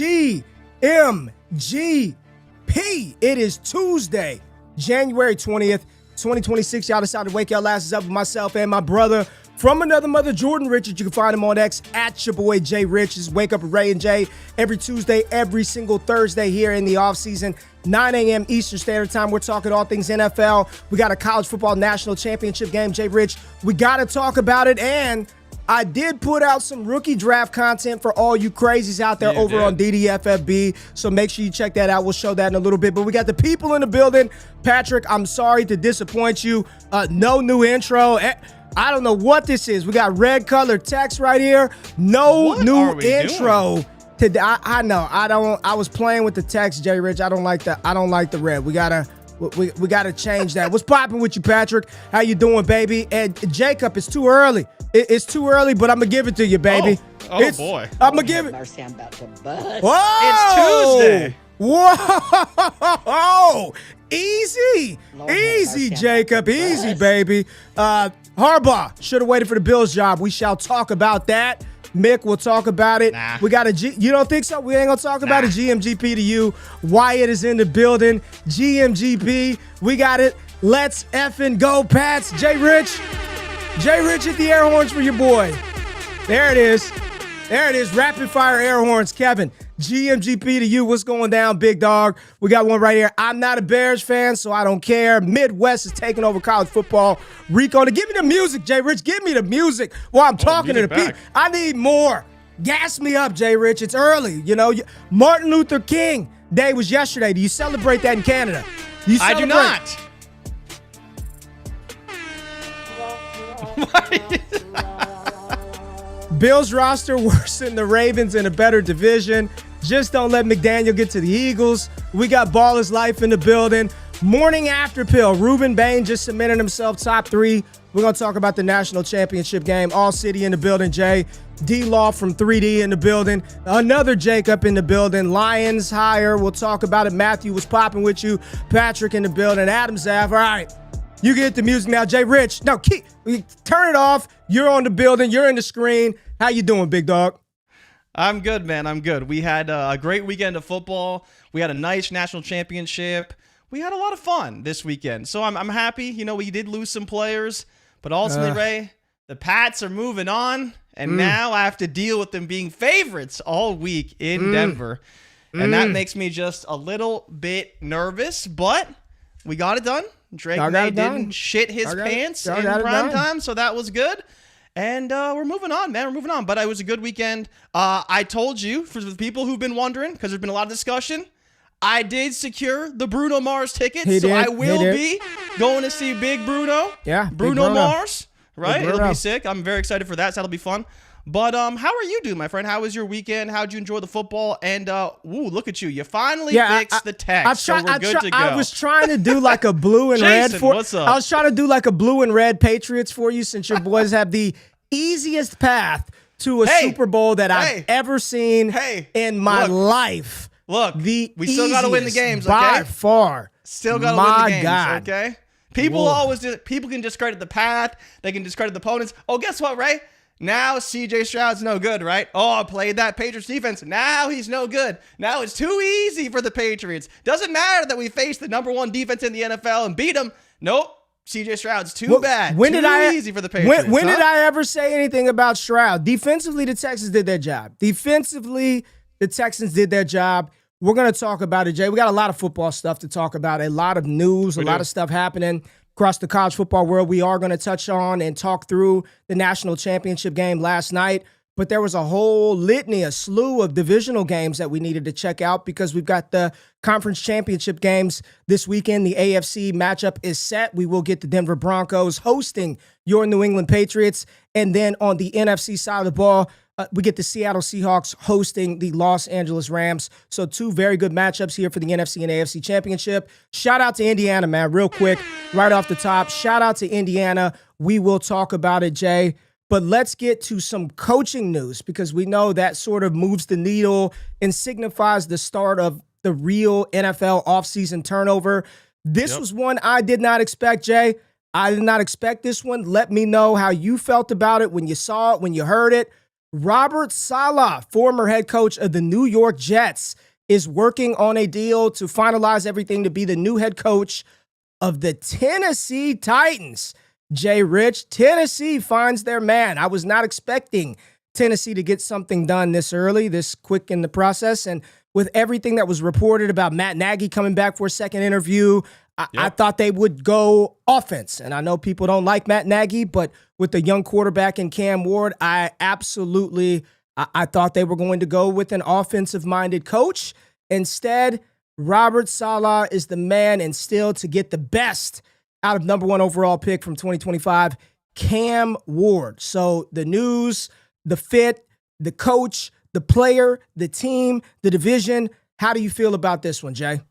GMGP. It is Tuesday, January 20th, 2026. Y'all decided to wake y'all asses up with myself and my brother from another mother, Jordan Richards. You can find him on X at your boy Jay Richards. Wake up with Ray and Jay every Tuesday, every single Thursday here in the offseason. 9 a.m. Eastern Standard Time. We're talking all things NFL. We got a college football national championship game, Jay Rich. We got to talk about it. And I did put out some rookie draft content for all you crazies out there over on DDFFB. So make sure you check that out. We'll show that in a little bit. But we got the people in the building. Patrick, I'm sorry to disappoint you. No new intro. I don't know what this is. We got red colored text right here. No new intro. I know. I was playing with the text, Jay Rich. I don't like the red. We gotta change that. What's popping with you, Patrick? How you doing, baby? And Jacob, it's too early. It's too early, but I'm gonna give it to you, baby. Oh boy. I'm gonna give it. Mercy, I'm about to bust. Whoa! It's Tuesday. Whoa! Easy, Lord easy, have mercy, Jacob. I'm about to Easy, bust. baby. Harbaugh should have waited for the Bills job. We shall talk about that. Mick will talk about it. Nah. We got you don't think so? We ain't gonna talk about it. GMGP to you. Wyatt is in the building. GMGP. We got it. Let's effing go, Pats. Jay Rich hit the air horns for your boy. There it is. There it is. Rapid fire air horns, Kevin. GMGP to you. What's going down, big dog? We got one right here. I'm not a Bears fan, so I don't care. Midwest is taking over college football. Rico, give me the music, Jay Rich. Give me the music while I'm talking to the people. I need more. Gas me up, Jay Rich. It's early. You know, Martin Luther King Day was yesterday. Do you celebrate that in Canada? I do not. Bills roster worse than the Ravens in a better division. Just don't let McDaniel get to the Eagles. We got Baller's Life in the building. Morning after pill. Ruben Bain just cemented himself top 3. We're going to talk about the national championship game. All City in the building, Jay. D-Law from 3D in the building. Another Jacob in the building. Lions higher. We'll talk about it. Matthew was popping with you. Patrick in the building. Adam Zav. All right. You get the music now, Jay Rich. No, turn it off. You're on the building. You're in the screen. How you doing, big dog? I'm good, man. I'm good. We had a great weekend of football. We had a nice national championship. We had a lot of fun this weekend. So I'm happy. You know, we did lose some players, but ultimately, Ray, the Pats are moving on, and now I have to deal with them being favorites all week in Denver. And that makes me just a little bit nervous, but we got it done. Drake Maye didn't shit his pants in prime time, so that was good. And we're moving on, man. We're moving on. But it was a good weekend. I told you, for the people who've been wondering, because there's been a lot of discussion, I did secure the Bruno Mars tickets. I will be going to see Big Bruno. Yeah, Bruno Mars, right? It'll be sick. I'm very excited for that, so that'll be fun. But how are you doing, my friend? How was your weekend? How'd you enjoy the football? And look at you. You finally fixed the text, so we're good to go. I was trying to do like a blue and red for what's up? I was trying to do like a blue and red Patriots for you, since your boys have the easiest path to a Super Bowl that I've ever seen in my life. Look, we still got to win the games, okay? By far. Still got to win the games, God. okay? People can discredit the path. They can discredit the opponents. Oh, guess what, Ray? Now CJ Stroud's no good, right? Oh, I played that Patriots defense. Now he's no good. Now it's too easy for the Patriots. Doesn't matter that we faced the #1 defense in the NFL and beat them. Nope. CJ Stroud's too bad. Easy for the Patriots. When did I ever say anything about Stroud? Defensively, the Texans did their job. Defensively, the Texans did their job. We're going to talk about it, Jay. We got a lot of football stuff to talk about, a lot of news, a lot of stuff happening across the college football world. We are going to touch on and talk through the national championship game last night, but there was a whole litany, a slew of divisional games that we needed to check out, because we've got the conference championship games this weekend. The AFC matchup is set. We will get the Denver Broncos hosting your New England Patriots. And then on the NFC side of the ball, we get the Seattle Seahawks hosting the Los Angeles Rams. So 2 very good matchups here for the NFC and AFC championship. Shout out to Indiana, man, real quick, right off the top. Shout out to Indiana. We will talk about it, Jay. But let's get to some coaching news, because we know that sort of moves the needle and signifies the start of the real NFL offseason turnover. This was one I did not expect, Jay. I did not expect this one. Let me know how you felt about it when you saw it, when you heard it. Robert Saleh, former head coach of the New York Jets, is working on a deal to finalize everything to be the new head coach of the Tennessee Titans. Jay Rich, Tennessee finds their man. I was not expecting Tennessee to get something done this early, this quick in the process. And with everything that was reported about Matt Nagy coming back for a second interview, I thought they would go offense. And I know people don't like Matt Nagy, but with the young quarterback in Cam Ward, I thought they were going to go with an offensive-minded coach. Instead, Robert Saleh is the man, and still to get the best out of number 1 overall pick from 2025, Cam Ward. So the news, the fit, the coach, the player, the team, the division. How do you feel about this one, Jay?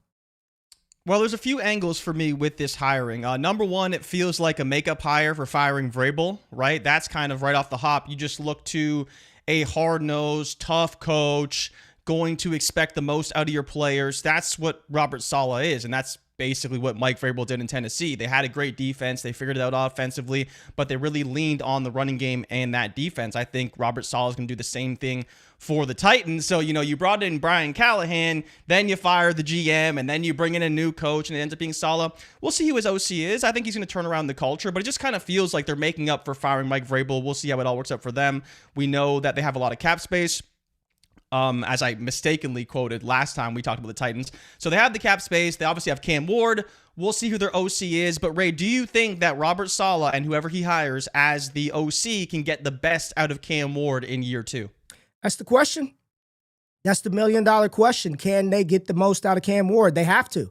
Well, there's a few angles for me with this hiring. Number one, it feels like a makeup hire for firing Vrabel, right? That's kind of right off the hop. You just look to a hard-nosed, tough coach, going to expect the most out of your players. That's what Robert Saleh is, and that's basically what Mike Vrabel did in Tennessee. They had a great defense. They figured it out offensively, but they really leaned on the running game and that defense. I think Robert Saleh is going to do the same thing for the Titans. So, you brought in Brian Callahan, then you fire the GM, and then you bring in a new coach, and it ends up being Saleh. We'll see who his OC is. I think he's going to turn around the culture, but it just kind of feels like they're making up for firing Mike Vrabel. We'll see how it all works out for them. We know that they have a lot of cap space. As I mistakenly quoted last time we talked about the Titans. So they have the cap space. They obviously have Cam Ward. We'll see who their OC is. But Ray, do you think that Robert Saleh and whoever he hires as the OC can get the best out of Cam Ward in year 2? That's the question. That's the $1 million question. Can they get the most out of Cam Ward? They have to.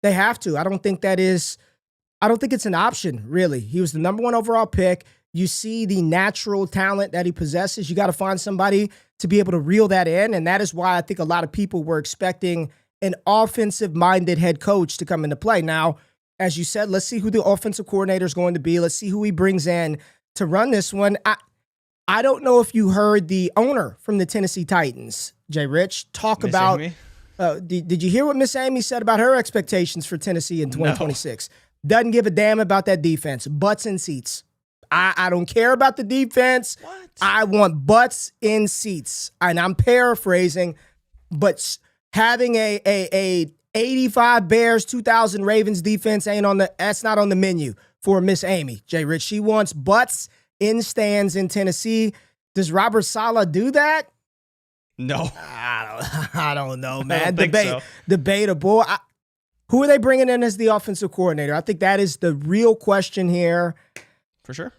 They have to. I don't think it's an option, really. He was the number 1 overall pick. You see the natural talent that he possesses. You got to find somebody to be able to reel that in. And that is why I think a lot of people were expecting an offensive-minded head coach to come into play. Now, as you said, let's see who the offensive coordinator is going to be. Let's see who he brings in to run this one. I don't know if you heard the owner from the Tennessee Titans, Jay Rich, talk Miss about Amy? Did you hear what Miss Amy said about her expectations for Tennessee in 2026? No. Doesn't give a damn about that defense. Butts in seats. I don't care about the defense. What? I want butts in seats. And I'm paraphrasing, but having a 85 Bears, 2,000 Ravens defense that's not on the menu for Miss Amy, Jay Rich. She wants butts in stands in Tennessee. Does Robert Saleh do that? No. I don't know, man. I don't think so. Debatable. Who are they bringing in as the offensive coordinator? I think that is the real question here. For sure.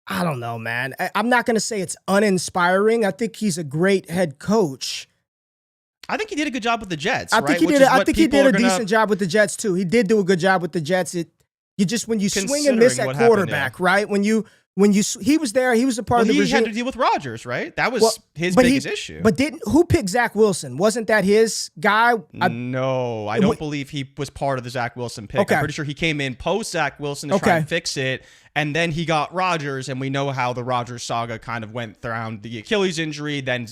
I don't know, man. I'm not going to say it's uninspiring. I think he's a great head coach. I think he did a good job with the Jets. I think he did a decent job with the Jets too. He did do a good job with the Jets. When you swing and miss at quarterback, right? He was there, he was a part of the regime. He had to deal with Rodgers, right? That was his biggest issue. But who picked Zach Wilson? Wasn't that his guy? No, I don't believe he was part of the Zach Wilson pick. Okay. I'm pretty sure he came in post Zach Wilson to try and fix it. And then he got Rodgers, and we know how the Rodgers saga kind of went around the Achilles injury. Then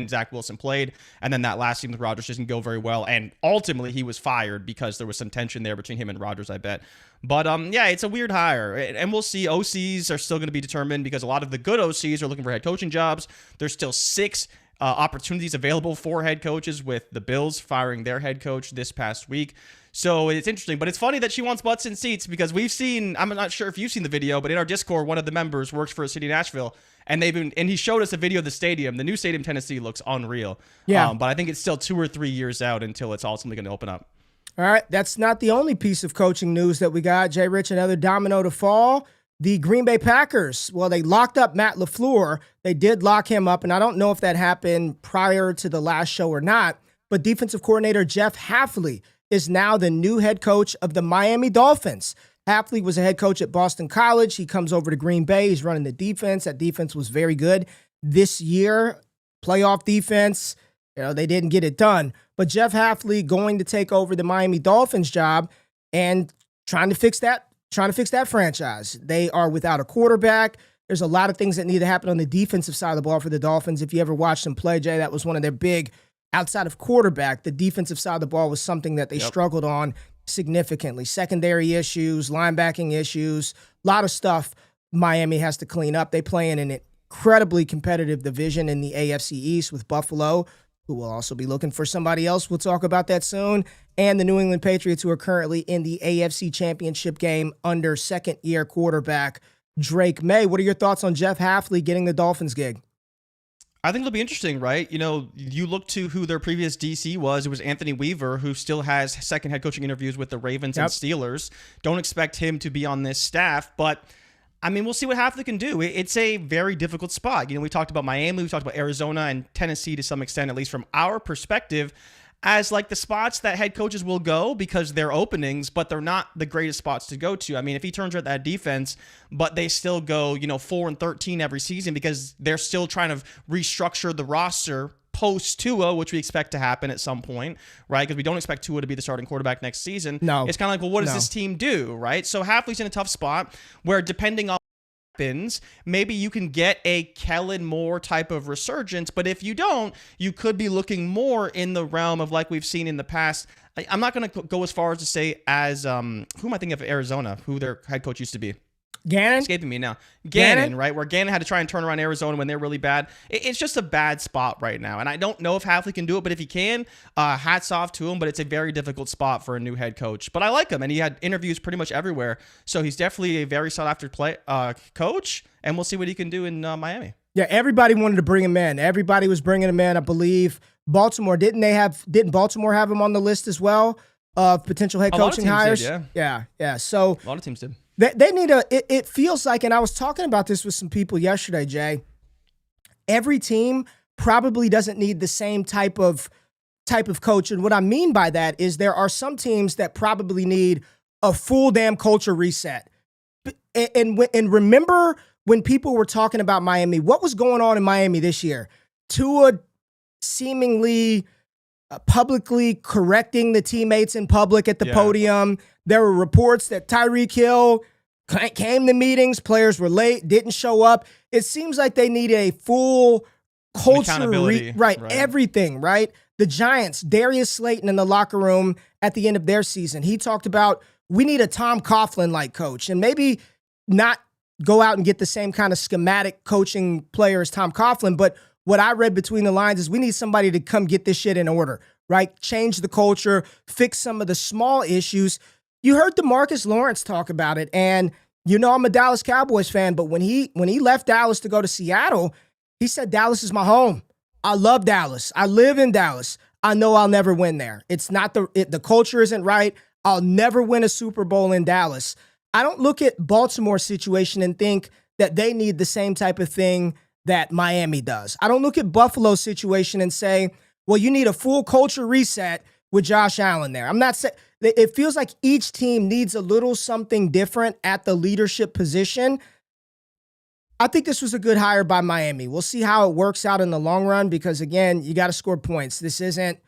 Zach Wilson played, and then that last season with Rodgers didn't go very well. And ultimately, he was fired because there was some tension there between him and Rodgers, I bet. But it's a weird hire, and we'll see. OCs are still going to be determined because a lot of the good OCs are looking for head coaching jobs. There's still 6 opportunities available for head coaches, with the Bills firing their head coach this past week. So it's interesting, but it's funny that she wants butts in seats because we've seen, I'm not sure if you've seen the video, but in our Discord, one of the members works for a city in Nashville, and he showed us a video of the stadium. The new stadium in Tennessee looks unreal. Yeah. But I think it's still 2 or 3 years out until it's ultimately going to open up. All right, that's not the only piece of coaching news that we got. Jay Rich, another domino to fall. The Green Bay Packers, well, they locked up Matt LaFleur. They did lock him up, and I don't know if that happened prior to the last show or not, but defensive coordinator Jeff Hafley is now the new head coach of the Miami Dolphins. Hafley was a head coach at Boston College. He comes over to Green Bay. He's running the defense. That defense was very good this year. Playoff defense, they didn't get it done. But Jeff Hafley going to take over the Miami Dolphins job and trying to fix that franchise. They are without a quarterback. There's a lot of things that need to happen on the defensive side of the ball for the Dolphins. If you ever watched them play, Jay, that was one of their big, outside of quarterback, the defensive side of the ball was something that they struggled on significantly. Secondary issues, linebacking issues, a lot of stuff Miami has to clean up. They play in an incredibly competitive division in the AFC East with Buffalo, who will also be looking for somebody else. We'll talk about that soon. And the New England Patriots, who are currently in the AFC Championship game under second-year quarterback Drake Maye. What are your thoughts on Jeff Hafley getting the Dolphins gig? I think it'll be interesting, right? You know, you look to who their previous DC was. It was Anthony Weaver, who still has second head coaching interviews with the Ravens and Steelers. Don't expect him to be on this staff, but I mean, we'll see what Hafley can do. It's a very difficult spot. You know, we talked about Miami, we talked about Arizona and Tennessee to some extent, at least from our perspective, as like the spots that head coaches will go because they're openings, but they're not the greatest spots to go to. I mean, if he turns out that defense, but they still go, 4-13 every season because they're still trying to restructure the roster post Tua, which we expect to happen at some point, right? Because we don't expect Tua to be the starting quarterback next season. No. It's kind of like, well, what does this team do, right? So Hafley's in a tough spot where depending on happens, maybe you can get a Kellen Moore type of resurgence, but if you don't, you could be looking more in the realm of like we've seen in the past. I'm not going to go as far as to say as who am I thinking of Arizona, who their head coach used to be? Gannon? Escaping me now. Gannon, right? Where Gannon had to try and turn around Arizona when they're really bad. It's just a bad spot right now. And I don't know if Hafley can do it, but if he can, hats off to him. But it's a very difficult spot for a new head coach. But I like him, and he had interviews pretty much everywhere. So he's definitely a very sought-after coach, and we'll see what he can do in Miami. Yeah, everybody wanted to bring him in. Everybody was bringing him in, I believe. Baltimore, didn't Baltimore have him on the list as well of potential head coaching hires? Did, yeah. Yeah. So a lot of teams did. They need it feels like, and I was talking about this with some people yesterday, Jay, every team probably doesn't need the same type of coach. And what I mean by that is there are some teams that probably need a full damn culture reset. And remember when people were talking about Miami, what was going on in Miami this year? Tua seemingly publicly correcting the teammates in public at the podium. There were reports that Tyreek Hill came to meetings, players were late, didn't show up. It seems like they need a full culture, right? Everything, right? The Giants, Darius Slayton in the locker room at the end of their season, he talked about we need a Tom Coughlin-like coach, and maybe not go out and get the same kind of schematic coaching player as Tom Coughlin, but what I read between the lines is we need somebody to come get this shit in order, right? Change the culture, fix some of the small issues. You heard DeMarcus Lawrence talk about it, and I'm a Dallas Cowboys fan, but when he left Dallas to go to Seattle, he said, Dallas is my home. I love Dallas. I live in Dallas. I know I'll never win there. It's not the culture isn't right. I'll never win a Super Bowl in Dallas. I don't look at Baltimore's situation and think that they need the same type of thing that Miami does. I don't look at Buffalo's situation and say, well, you need a full culture reset with Josh Allen there. I'm not saying it feels like each team needs a little something different at the leadership position. I think this was a good hire by Miami. We'll see how it works out in the long run because, again, you got to score points. This ain't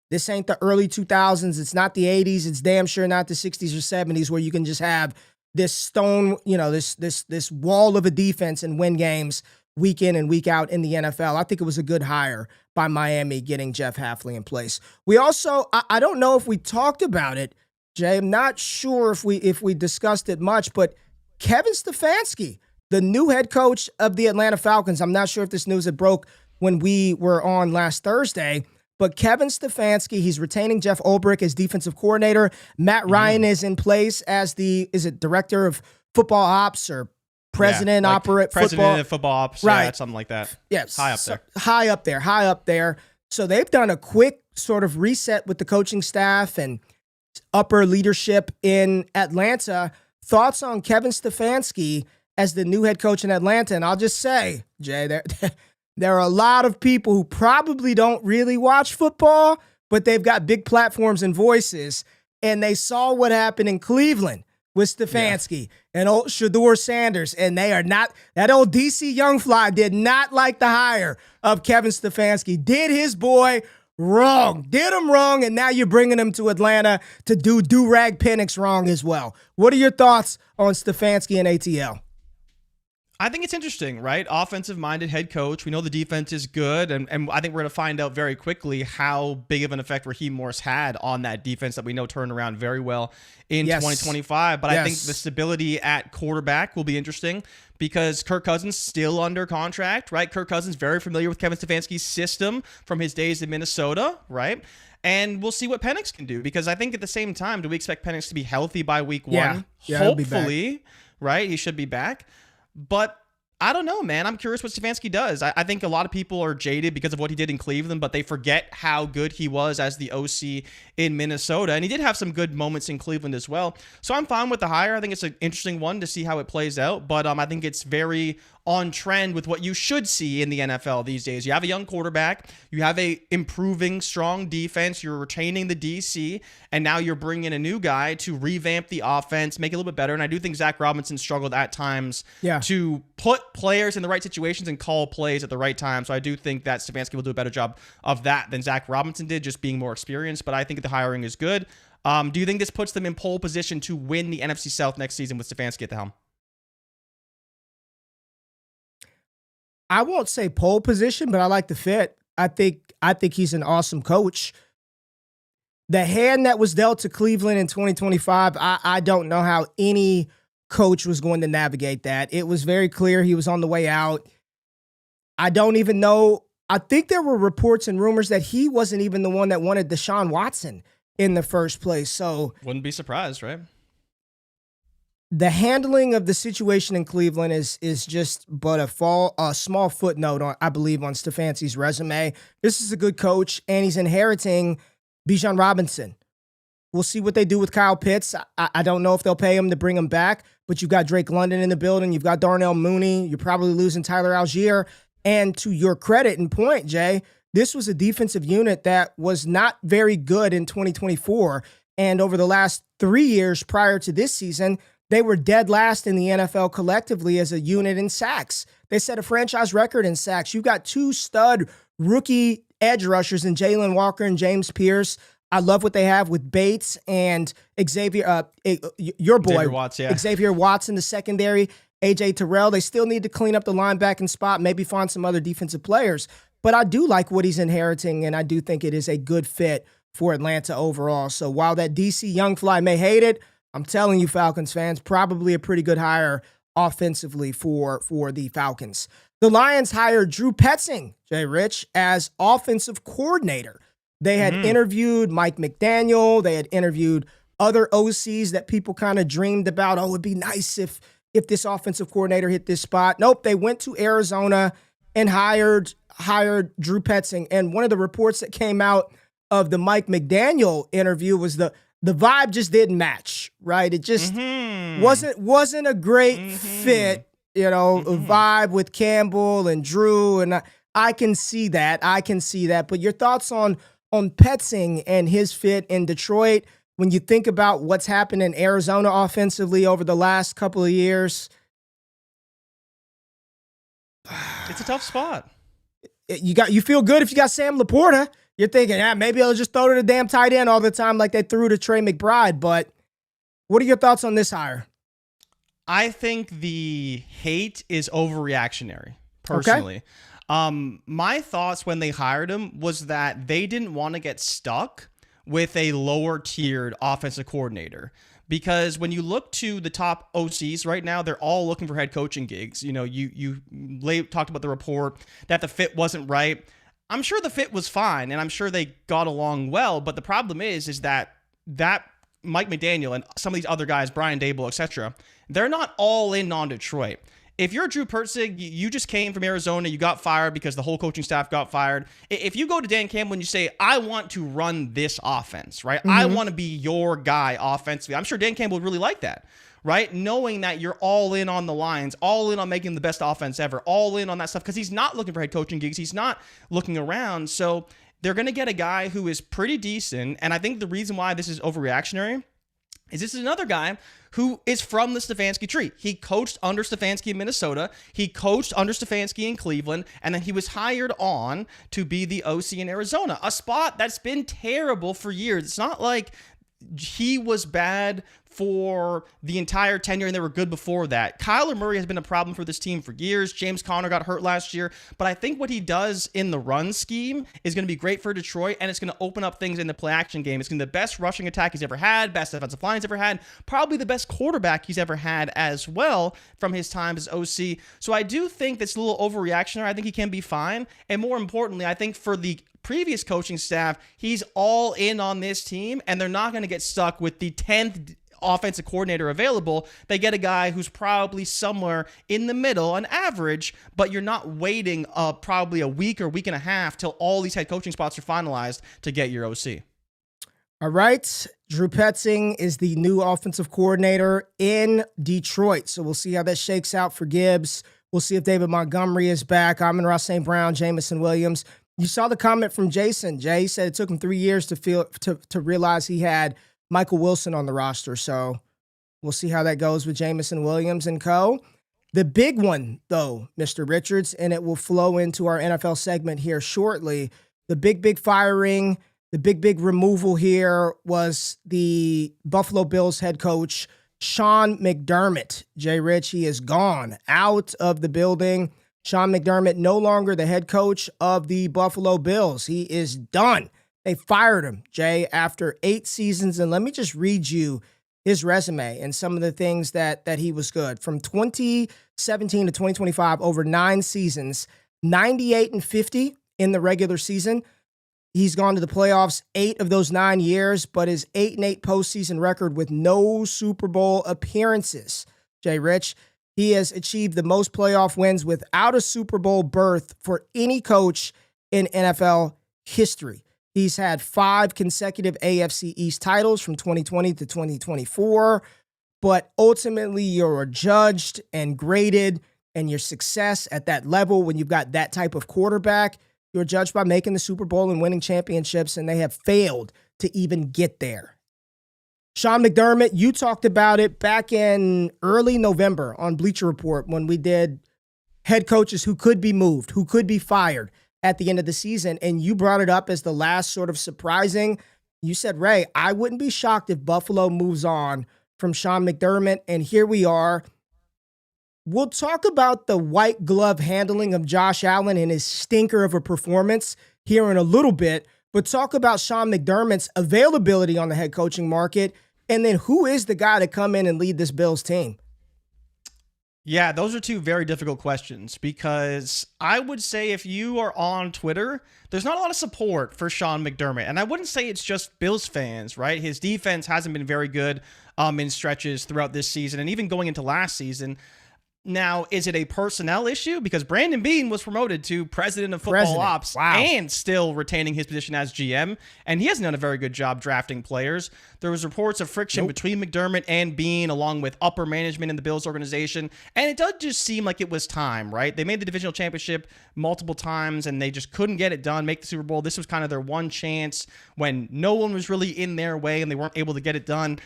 the early 2000s. It's not the 80s. It's damn sure not the 60s or 70s where you can just have this stone, this wall of a defense and win games week in and week out in the NFL. I think it was a good hire by Miami getting Jeff Hafley in place. We also, I don't know if we talked about it, Jay. I'm not sure if we discussed it much, but Kevin Stefanski, the new head coach of the Atlanta Falcons. I'm not sure if this news had broke when we were on last Thursday, but Kevin Stefanski, he's retaining Jeff Ulbrich as defensive coordinator. Matt Ryan is in place as director of football ops or president of football ops, right? Something like that. Yes, high up there. High up there. So they've done a quick sort of reset with the coaching staff and upper leadership in Atlanta. Thoughts on Kevin Stefanski as the new head coach in Atlanta? And I'll just say, Jay, there are a lot of people who probably don't really watch football, but they've got big platforms and voices, and they saw what happened in Cleveland with Stefanski and old Shedeur Sanders, and they are not, that old DC Young Fly did not like the hire of Kevin Stefanski, did his boy wrong, did him wrong, and now you're bringing him to Atlanta to do Durag Penix wrong as well. What are your thoughts on Stefanski and ATL? I think it's interesting, right? Offensive-minded head coach. We know the defense is good, and I think we're going to find out very quickly how big of an effect Raheem Morris had on that defense that we know turned around very well in 2025. But I think the stability at quarterback will be interesting because Kirk Cousins still under contract, right? Kirk Cousins very familiar with Kevin Stefanski's system from his days in Minnesota, right? And we'll see what Penix can do, because I think at the same time, do we expect Penix to be healthy by week one? Yeah, hopefully, right? He should be back. But I don't know, man. I'm curious what Stefanski does. I think a lot of people are jaded because of what he did in Cleveland, but they forget how good he was as the OC in Minnesota. And he did have some good moments in Cleveland as well. So I'm fine with the hire. I think it's an interesting one to see how it plays out. But I think it's very on trend with what you should see in the NFL these days. You have a young quarterback. You have a improving, strong defense. You're retaining the DC. And now you're bringing a new guy to revamp the offense, make it a little bit better. And I do think Zach Robinson struggled at times to put players in the right situations and call plays at the right time. So I do think that Stefanski will do a better job of that than Zach Robinson did, just being more experienced. But I think the hiring is good. Do you think this puts them in pole position to win the NFC South next season with Stefanski at the helm? I won't say pole position, but I like the fit. I think he's an awesome coach. The hand that was dealt to Cleveland in 2025, I don't know how any coach was going to navigate that. It was very clear he was on the way out. I don't even know. I think there were reports and rumors that he wasn't even the one that wanted Deshaun Watson in the first place. So wouldn't be surprised, right? The handling of the situation in Cleveland is just but a small footnote on, I believe, on Stefanski's resume. This is a good coach, and he's inheriting Bijan Robinson. We'll see what they do with Kyle Pitts. I don't know if they'll pay him to bring him back, but you've got Drake London in the building. You've got Darnell Mooney. You're probably losing Tyler Algier. And to your credit and point, Jay, this was a defensive unit that was not very good in 2024. And over the last 3 years prior to this season, they were dead last in the NFL collectively as a unit in sacks. They set a franchise record in sacks. You got two stud rookie edge rushers in Jalen Walker and James Pierce. I love what they have with Bates and Xavier, your boy, Xavier Watts in the secondary, AJ Terrell. They still need to clean up the linebacking spot, maybe find some other defensive players. But I do like what he's inheriting, and I do think it is a good fit for Atlanta overall. So while that DC young fly may hate it, I'm telling you, Falcons fans, probably a pretty good hire offensively for the Falcons. The Lions hired Drew Petzing, Jay Rich, as offensive coordinator. They had interviewed Mike McDaniel. They had interviewed other OCs that people kind of dreamed about. Oh, it'd be nice if this offensive coordinator hit this spot. Nope, they went to Arizona and hired Drew Petzing. And one of the reports that came out of the Mike McDaniel interview was the vibe just didn't match, right? It just wasn't a great fit, a vibe with Campbell and Drew, and I can see that. But your thoughts on Petzing and his fit in Detroit when you think about what's happened in Arizona offensively over the last couple of years? It's a tough spot. You feel good if you got Sam Laporta. You're thinking, maybe I'll just throw to the damn tight end all the time like they threw to Trey McBride. But what are your thoughts on this hire? I think the hate is overreactionary, personally. Okay. My thoughts when they hired him was that they didn't want to get stuck with a lower-tiered offensive coordinator. Because when you look to the top OCs right now, they're all looking for head coaching gigs. You talked about the report that the fit wasn't right. I'm sure the fit was fine, and I'm sure they got along well, but the problem is that Mike McDaniel and some of these other guys, Brian Daboll, etc., they're not all in on Detroit. If you're Drew Petzing, you just came from Arizona, you got fired because the whole coaching staff got fired. If you go to Dan Campbell and you say, I want to run this offense, right? I want to be your guy offensively. I'm sure Dan Campbell would really like that. Right? Knowing that you're all in on the Lions, all in on making the best offense ever, all in on that stuff, because he's not looking for head coaching gigs. He's not looking around. So they're going to get a guy who is pretty decent. And I think the reason why this is overreactionary is this is another guy who is from the Stefanski tree. He coached under Stefanski in Minnesota. He coached under Stefanski in Cleveland. And then he was hired on to be the OC in Arizona, a spot that's been terrible for years. It's not like he was bad for the entire tenure and they were good before that. Kyler Murray has been a problem for this team for years. James Conner got hurt last year, but I think what he does in the run scheme is going to be great for Detroit, and it's going to open up things in the play action game. It's going to be the best rushing attack he's ever had, best defensive line he's ever had, probably the best quarterback he's ever had as well from his time as OC. So I do think that's a little overreaction. I think he can be fine, and more importantly, I think for the previous coaching staff, he's all in on this team, and they're not going to get stuck with the 10th offensive coordinator available. They get a guy who's probably somewhere in the middle, an average, but you're not waiting probably a week or week and a half till all these head coaching spots are finalized to get your OC. All right. Drew Petzing is the new offensive coordinator in Detroit. So we'll see how that shakes out for Gibbs. We'll see if David Montgomery is back. Amon-Ra St. Brown, Jamison Williams. You saw the comment from Jason. Jay said it took him 3 years to realize he had Michael Wilson on the roster. So we'll see how that goes with Jamison Williams and co. The big one, though, Mr. Richards, and it will flow into our NFL segment here shortly. The big firing, the big removal here was the Buffalo Bills head coach, Sean McDermott. Jay Rich, he is gone out of the building. Sean McDermott no longer the head coach of the Buffalo Bills. He is done. They fired him, Jay, after 8 seasons. And let me just read you his resume and some of the things that he was good. From 2017 to 2025, over 9 seasons, 98-50 in the regular season. He's gone to the playoffs 8 of those 9 years, but his 8-8 postseason record with no Super Bowl appearances, Jay Rich, he has achieved the most playoff wins without a Super Bowl berth for any coach in NFL history. He's had 5 consecutive AFC East titles from 2020 to 2024, but ultimately you're judged and graded, and your success at that level when you've got that type of quarterback, you're judged by making the Super Bowl and winning championships, and they have failed to even get there. Sean McDermott, you talked about it back in early November on Bleacher Report when we did head coaches who could be moved, who could be fired at the end of the season, and you brought it up as the last sort of surprising. You said, Ray, I wouldn't be shocked if Buffalo moves on from Sean McDermott, and here we are. We'll talk about the white glove handling of Josh Allen and his stinker of a performance here in a little bit, but talk about Sean McDermott's availability on the head coaching market, and then who is the guy to come in and lead this Bills team? Yeah, those are 2 very difficult questions because I would say if you are on Twitter, there's not a lot of support for Sean McDermott. And I wouldn't say it's just Bills fans, right? His defense hasn't been very good in stretches throughout this season and even going into last season. Now, is it a personnel issue? Because Brandon Beane was promoted to president of football ops and still retaining his position as GM, and he hasn't done a very good job drafting players. There was reports of friction between McDermott and Beane, along with upper management in the Bills organization, and it does just seem like it was time, right? They made the divisional championship multiple times, and they just couldn't get it done, make the Super Bowl. This was kind of their one chance when no one was really in their way, and they weren't able to get it done.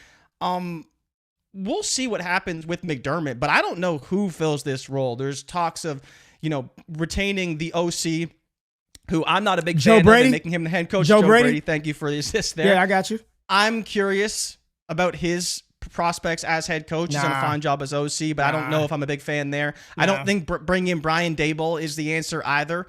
We'll see what happens with McDermott, but I don't know who fills this role. There's talks of, retaining the OC, who I'm not a big fan of, and making him the head coach. Joe Brady, thank you for the assist there. Yeah, I got you. I'm curious about his prospects as head coach. He's done a fine job as OC, but I don't know if I'm a big fan there. I don't think bringing in Brian Daboll is the answer either.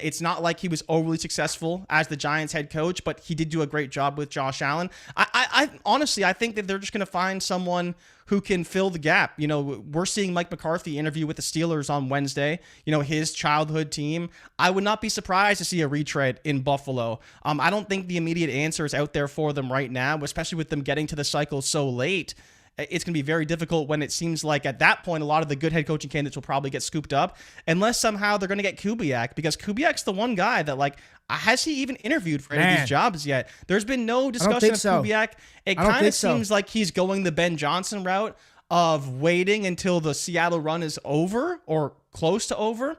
It's not like he was overly successful as the Giants head coach, but he did do a great job with Josh Allen. I honestly, I think that they're just going to find someone who can fill the gap. We're seeing Mike McCarthy interview with the Steelers on Wednesday, his childhood team. I would not be surprised to see a retread in Buffalo. I don't think the immediate answer is out there for them right now, especially with them getting to the cycle so late. It's going to be very difficult when it seems like at that point, a lot of the good head coaching candidates will probably get scooped up unless somehow they're going to get Kubiak, because Kubiak's the one guy that, has he even interviewed for any of these jobs yet? There's been no discussion of Kubiak. It kind of seems like he's going the Ben Johnson route of waiting until the Seattle run is over or close to over.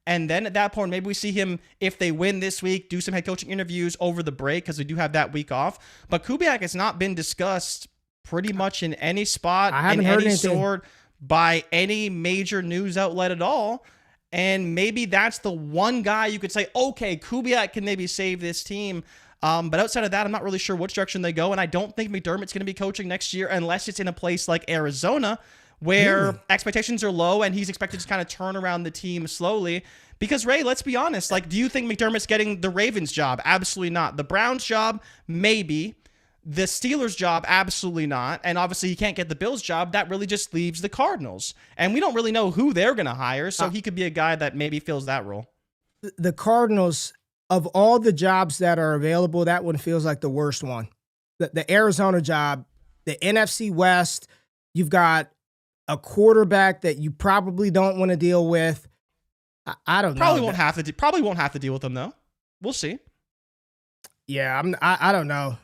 And then at that point, maybe we see him, if they win this week, do some head coaching interviews over the break because we do have that week off. But Kubiak has not been discussed pretty much in any spot, in any sort, by any major news outlet at all. And maybe that's the one guy you could say, okay, Kubiak can maybe save this team. But outside of that, I'm not really sure which direction they go. And I don't think McDermott's going to be coaching next year unless it's in a place like Arizona where expectations are low and he's expected to kind of turn around the team slowly. Because, Ray, let's be honest. Like, do you think McDermott's getting the Ravens job? Absolutely not. The Browns job? Maybe. The Steelers job? Absolutely not. And obviously he can't get the Bills job. That really just leaves the Cardinals. And we don't really know who they're going to hire, so he could be a guy that maybe fills that role. The Cardinals, of all the jobs that are available, that one feels like the worst one. The Arizona job, the NFC West, you've got a quarterback that you probably don't want to deal with. I don't know. Probably won't have to deal with them though. We'll see. Yeah, I don't know.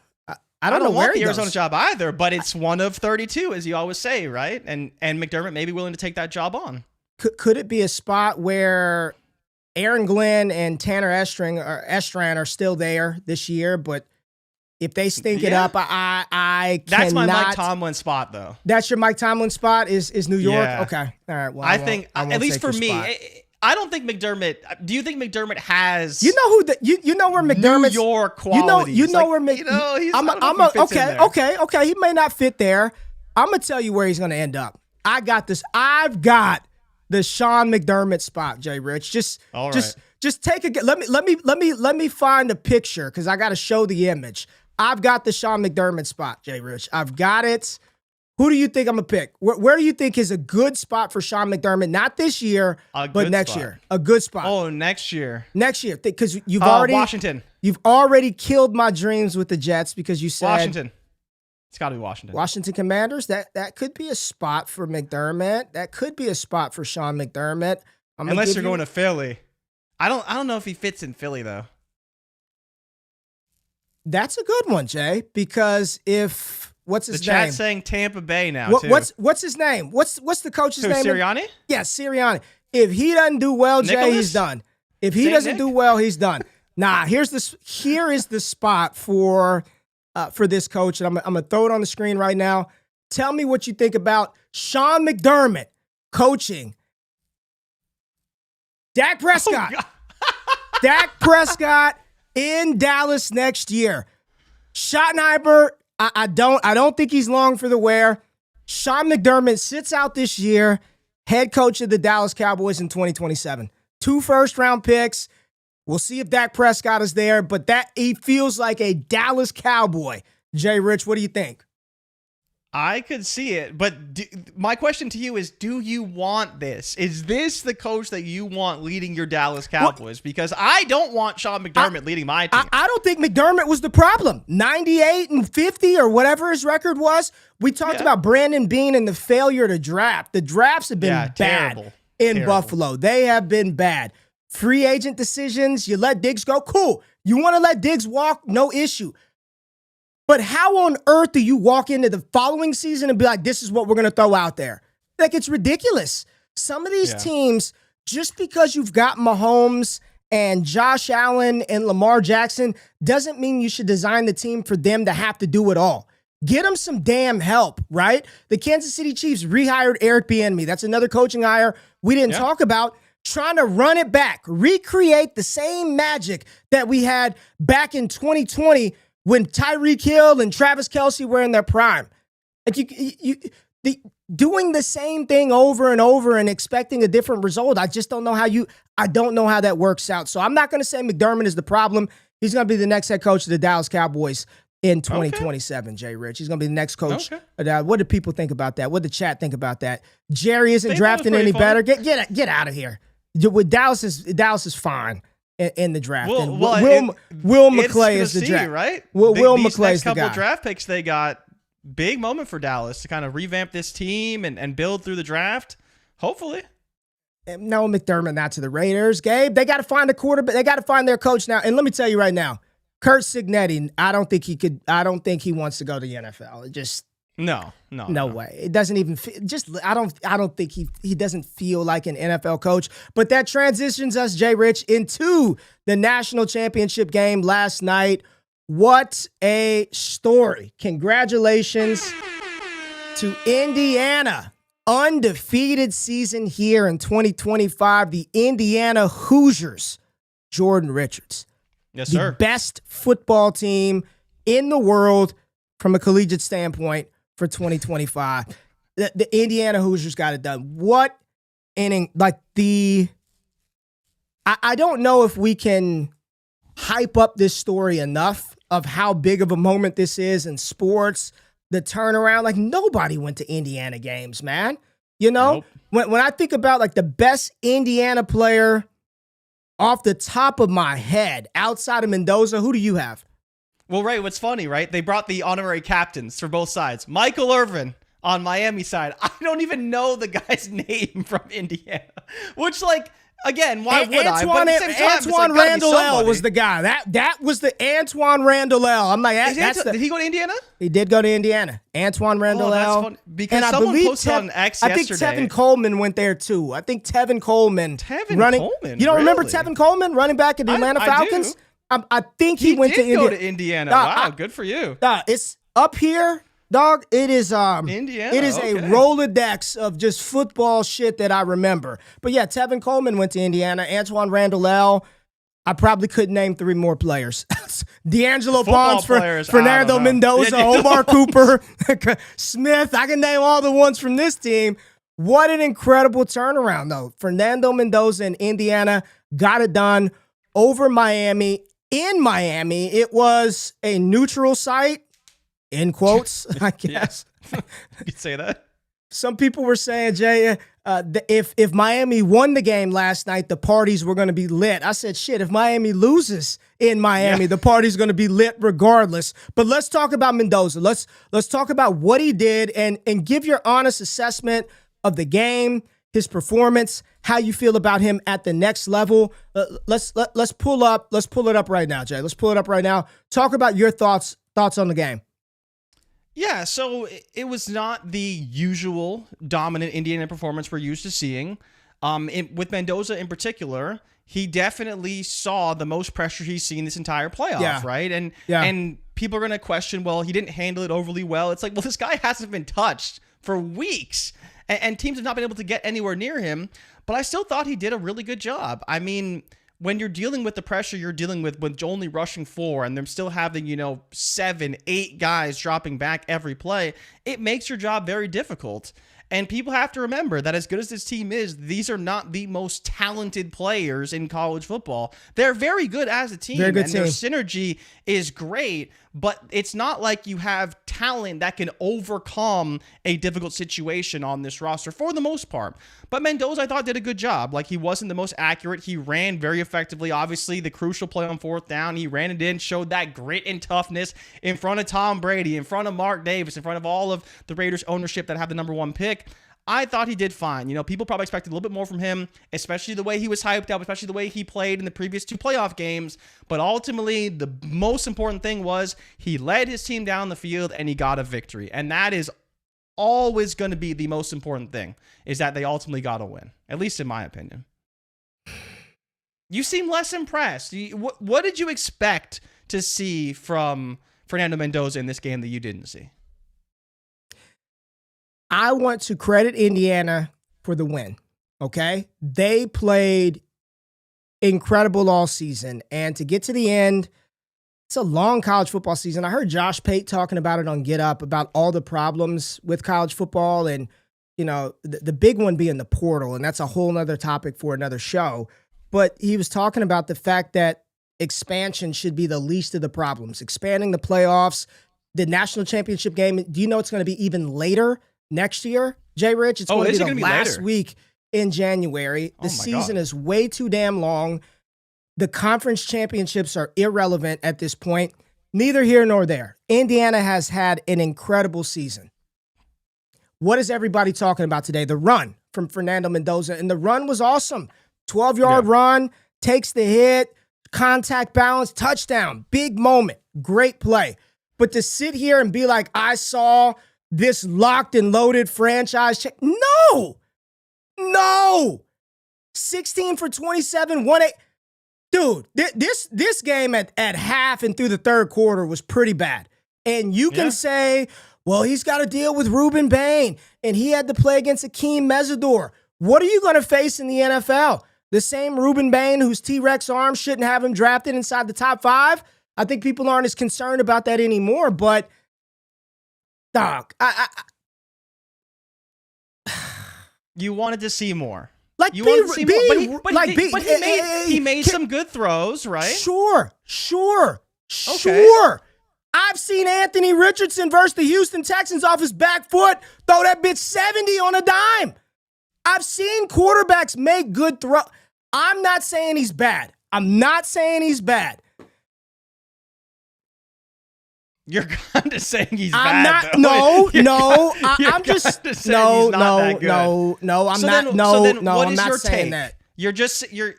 I don't know want the Arizona job either, but it's one of 32, as you always say, right? And McDermott may be willing to take that job on. Could it be a spot where Aaron Glenn and Tanner Estran are still there this year, but if they stink it up, I cannot. That's my Mike Tomlin spot, though. That's your Mike Tomlin spot is New York? Yeah. Okay. All right. Well, I think, at least for me, I don't think McDermott. Do you think McDermott has? You know who? You know where McDermott's New York qualities. You know where McDermott. Okay. He may not fit there. I'm gonna tell you where he's gonna end up. I got this. I've got the Sean McDermott spot, Jay Rich. Just take a. Let me find a picture because I got to show the image. I've got the Sean McDermott spot, Jay Rich. I've got it. Who do you think I'm going to pick? Where do you think is a good spot for Sean McDermott? Not this year, but next year. A good spot. Oh, next year. Next year. Because you've already... Washington. You've already killed my dreams with the Jets because you said... Washington. It's got to be Washington. Washington Commanders. That could be a spot for McDermott. That could be a spot for Sean McDermott. Unless you're going to Philly. I don't know if he fits in Philly, though. That's a good one, Jay, because if... What's his name? The chat's saying Tampa Bay now, too. What's his name? What's the coach's name? Sirianni? Yeah, Sirianni. If he doesn't do well, Jay, he's done. If he doesn't do well, he's done. Nah, here is the spot for this coach, and I'm gonna throw it on the screen right now. Tell me what you think about Sean McDermott coaching Dak Prescott. Dak Prescott in Dallas next year. Schottenheimer. I don't think he's long for the wear. Sean McDermott sits out this year, head coach of the Dallas Cowboys in 2027. 2 first-round picks. We'll see if Dak Prescott is there, but that he feels like a Dallas Cowboy. Jay Rich, what do you think? I could see it, but my question to you is, do you want this? Is this the coach that you want leading your Dallas Cowboys? Because I don't want Sean McDermott leading my team. I don't think McDermott was the problem. 98-50 or whatever his record was. We talked about Brandon Beane and the failure to draft. The drafts have been bad in Buffalo. They have been bad. Free agent decisions, you let Diggs go, cool. You want to let Diggs walk, no issue. But how on earth do you walk into the following season and be like, this is what we're going to throw out there? Like, it's ridiculous. Some of these teams, just because you've got Mahomes and Josh Allen and Lamar Jackson, doesn't mean you should design the team for them to have to do it all. Get them some damn help, right? The Kansas City Chiefs rehired Eric Bieniemy. That's another coaching hire we didn't talk about. Trying to run it back, recreate the same magic that we had back in 2020 when Tyreek Hill and Travis Kelce were in their prime. Like doing the same thing over and over and expecting a different result, I just don't know how that works out. So I'm not going to say McDermott is the problem. He's going to be the next head coach of the Dallas Cowboys in 2027, Jay Rich. He's going to be the next coach. What do people think about that? What did the chat think about that? Jerry isn't drafting any better. Get out of here. With Dallas is fine in the draft. Will McClay is the draft, right? Will McClay is the guy. Couple draft picks they got. Big moment for Dallas to kind of revamp this team and build through the draft. Hopefully. No, McDermott not to the Raiders. Gabe, they got to find a quarterback. They got to find their coach now. And let me tell you right now, Curt Cignetti, I don't think he wants to go to the NFL. It just No way. It doesn't even I don't think he doesn't feel like an NFL coach. But that transitions us, Jay Rich, into the national championship game last night. What a story. Congratulations to Indiana. Undefeated season here in 2025. The Indiana Hoosiers. Jordan Richards. Yes, the sir. best football team in the world from a collegiate standpoint for 2025. The Indiana Hoosiers got it done. What inning? I don't know if we can hype up this story enough of how big of a moment this is in sports, the turnaround. Like, nobody went to Indiana games, man. You know, Nope. when I think about like the best Indiana player off the top of my head, outside of Mendoza, who do you have? Well, Ray, what's funny, right? They brought the honorary captains for both sides. Michael Irvin on Miami side. I don't even know the guy's name from Indiana, which, like, again, why would I? But at the same time, Antoine Randall L was the guy. That was the Antoine Randall L. I'm like, did he go to Indiana? He did go to Indiana. Antoine Randall L. Funny. Because someone posted on X yesterday. I think Tevin Coleman went there too. I think Tevin Coleman. Coleman? You don't remember Tevin Coleman running back at the Atlanta Falcons? I think he went to Indiana. Go to Indiana. Wow, good for you. It's up here. Dog, it is Indiana. It is a Rolodex of just football shit that I remember. But yeah, Tevin Coleman went to Indiana. Antoine Randall L. I probably couldn't name three more players. D'Angelo Bonds, Fernando Mendoza, Omar Cooper, Smith. I can name all the ones from this team. What an incredible turnaround, though. Fernando Mendoza in Indiana got it done over Miami. In Miami, it was a neutral site. In quotes, I guess. You could say that. Some people were saying, Jay, if Miami won the game last night, the parties were going to be lit. I said, shit, if Miami loses in Miami, the party's going to be lit regardless. But let's talk about Mendoza. Let's talk about what he did and give your honest assessment of the game, his performance, how you feel about him at the next level. Let's pull it up right now, Jay. Let's pull it up right now. Talk about your thoughts on the game. Yeah, so it was not the usual dominant Indiana performance we're used to seeing. With Mendoza in particular, he definitely saw the most pressure he's seen this entire playoff, right? And people are going to question, well, he didn't handle it overly well. It's like, well, this guy hasn't been touched for weeks, and teams have not been able to get anywhere near him. But I still thought he did a really good job. I mean, when you're dealing with the pressure you're dealing with only rushing 4 and they're still having, 7, 8 guys dropping back every play, it makes your job very difficult. And people have to remember that as good as this team is, these are not the most talented players in college football. They're very good as a team, and their synergy is great, but it's not like you have talent that can overcome a difficult situation on this roster for the most part. But Mendoza, I thought, did a good job. Like, he wasn't the most accurate. He ran very effectively. Obviously, the crucial play on 4th down, he ran it in, showed that grit and toughness in front of Tom Brady, in front of Mark Davis, in front of all of the Raiders ownership that have the number 1 pick. I thought he did fine. People probably expected a little bit more from him, especially the way he was hyped up, especially the way he played in the previous 2 playoff games. But ultimately, the most important thing was he led his team down the field and he got a victory. And that is always going to be the most important thing, is that they ultimately got a win, at least in my opinion. You seem less impressed. What did you expect to see from Fernando Mendoza in this game that you didn't see? I want to credit Indiana for the win, okay? They played incredible all season, and to get to the end, it's a long college football season. I heard Josh Pate talking about it on Get Up, about all the problems with college football, and, the big one being the portal, and that's a whole nother topic for another show. But he was talking about the fact that expansion should be the least of the problems. Expanding the playoffs, the national championship game, do you know it's going to be even later next year, Jay Rich? It's going to be the last week in January. The season is way too damn long. The conference championships are irrelevant at this point. Neither here nor there. Indiana has had an incredible season. What is everybody talking about today? The run from Fernando Mendoza. And the run was awesome. 12-yard run, takes the hit, contact balance, touchdown, big moment, great play. But to sit here and be like, I saw this locked and loaded franchise check. No. 16 for 27, 1-8. Dude, this game at half and through the third quarter was pretty bad. And you can say, well, he's got to deal with Ruben Bain, and he had to play against Akeem Mesidor. What are you going to face in the NFL? The same Ruben Bain, whose T-Rex arm shouldn't have him drafted inside the top 5. I think people aren't as concerned about that anymore. But, dog, you wanted to see more. Like, you wanted to see more. But he made some good throws, right? Sure. Okay. I've seen Anthony Richardson versus the Houston Texans off his back foot throw that bitch 70 on a dime. I've seen quarterbacks make good throws. I'm not saying he's bad. You're kind of saying he's I'm bad. I'm not saying that.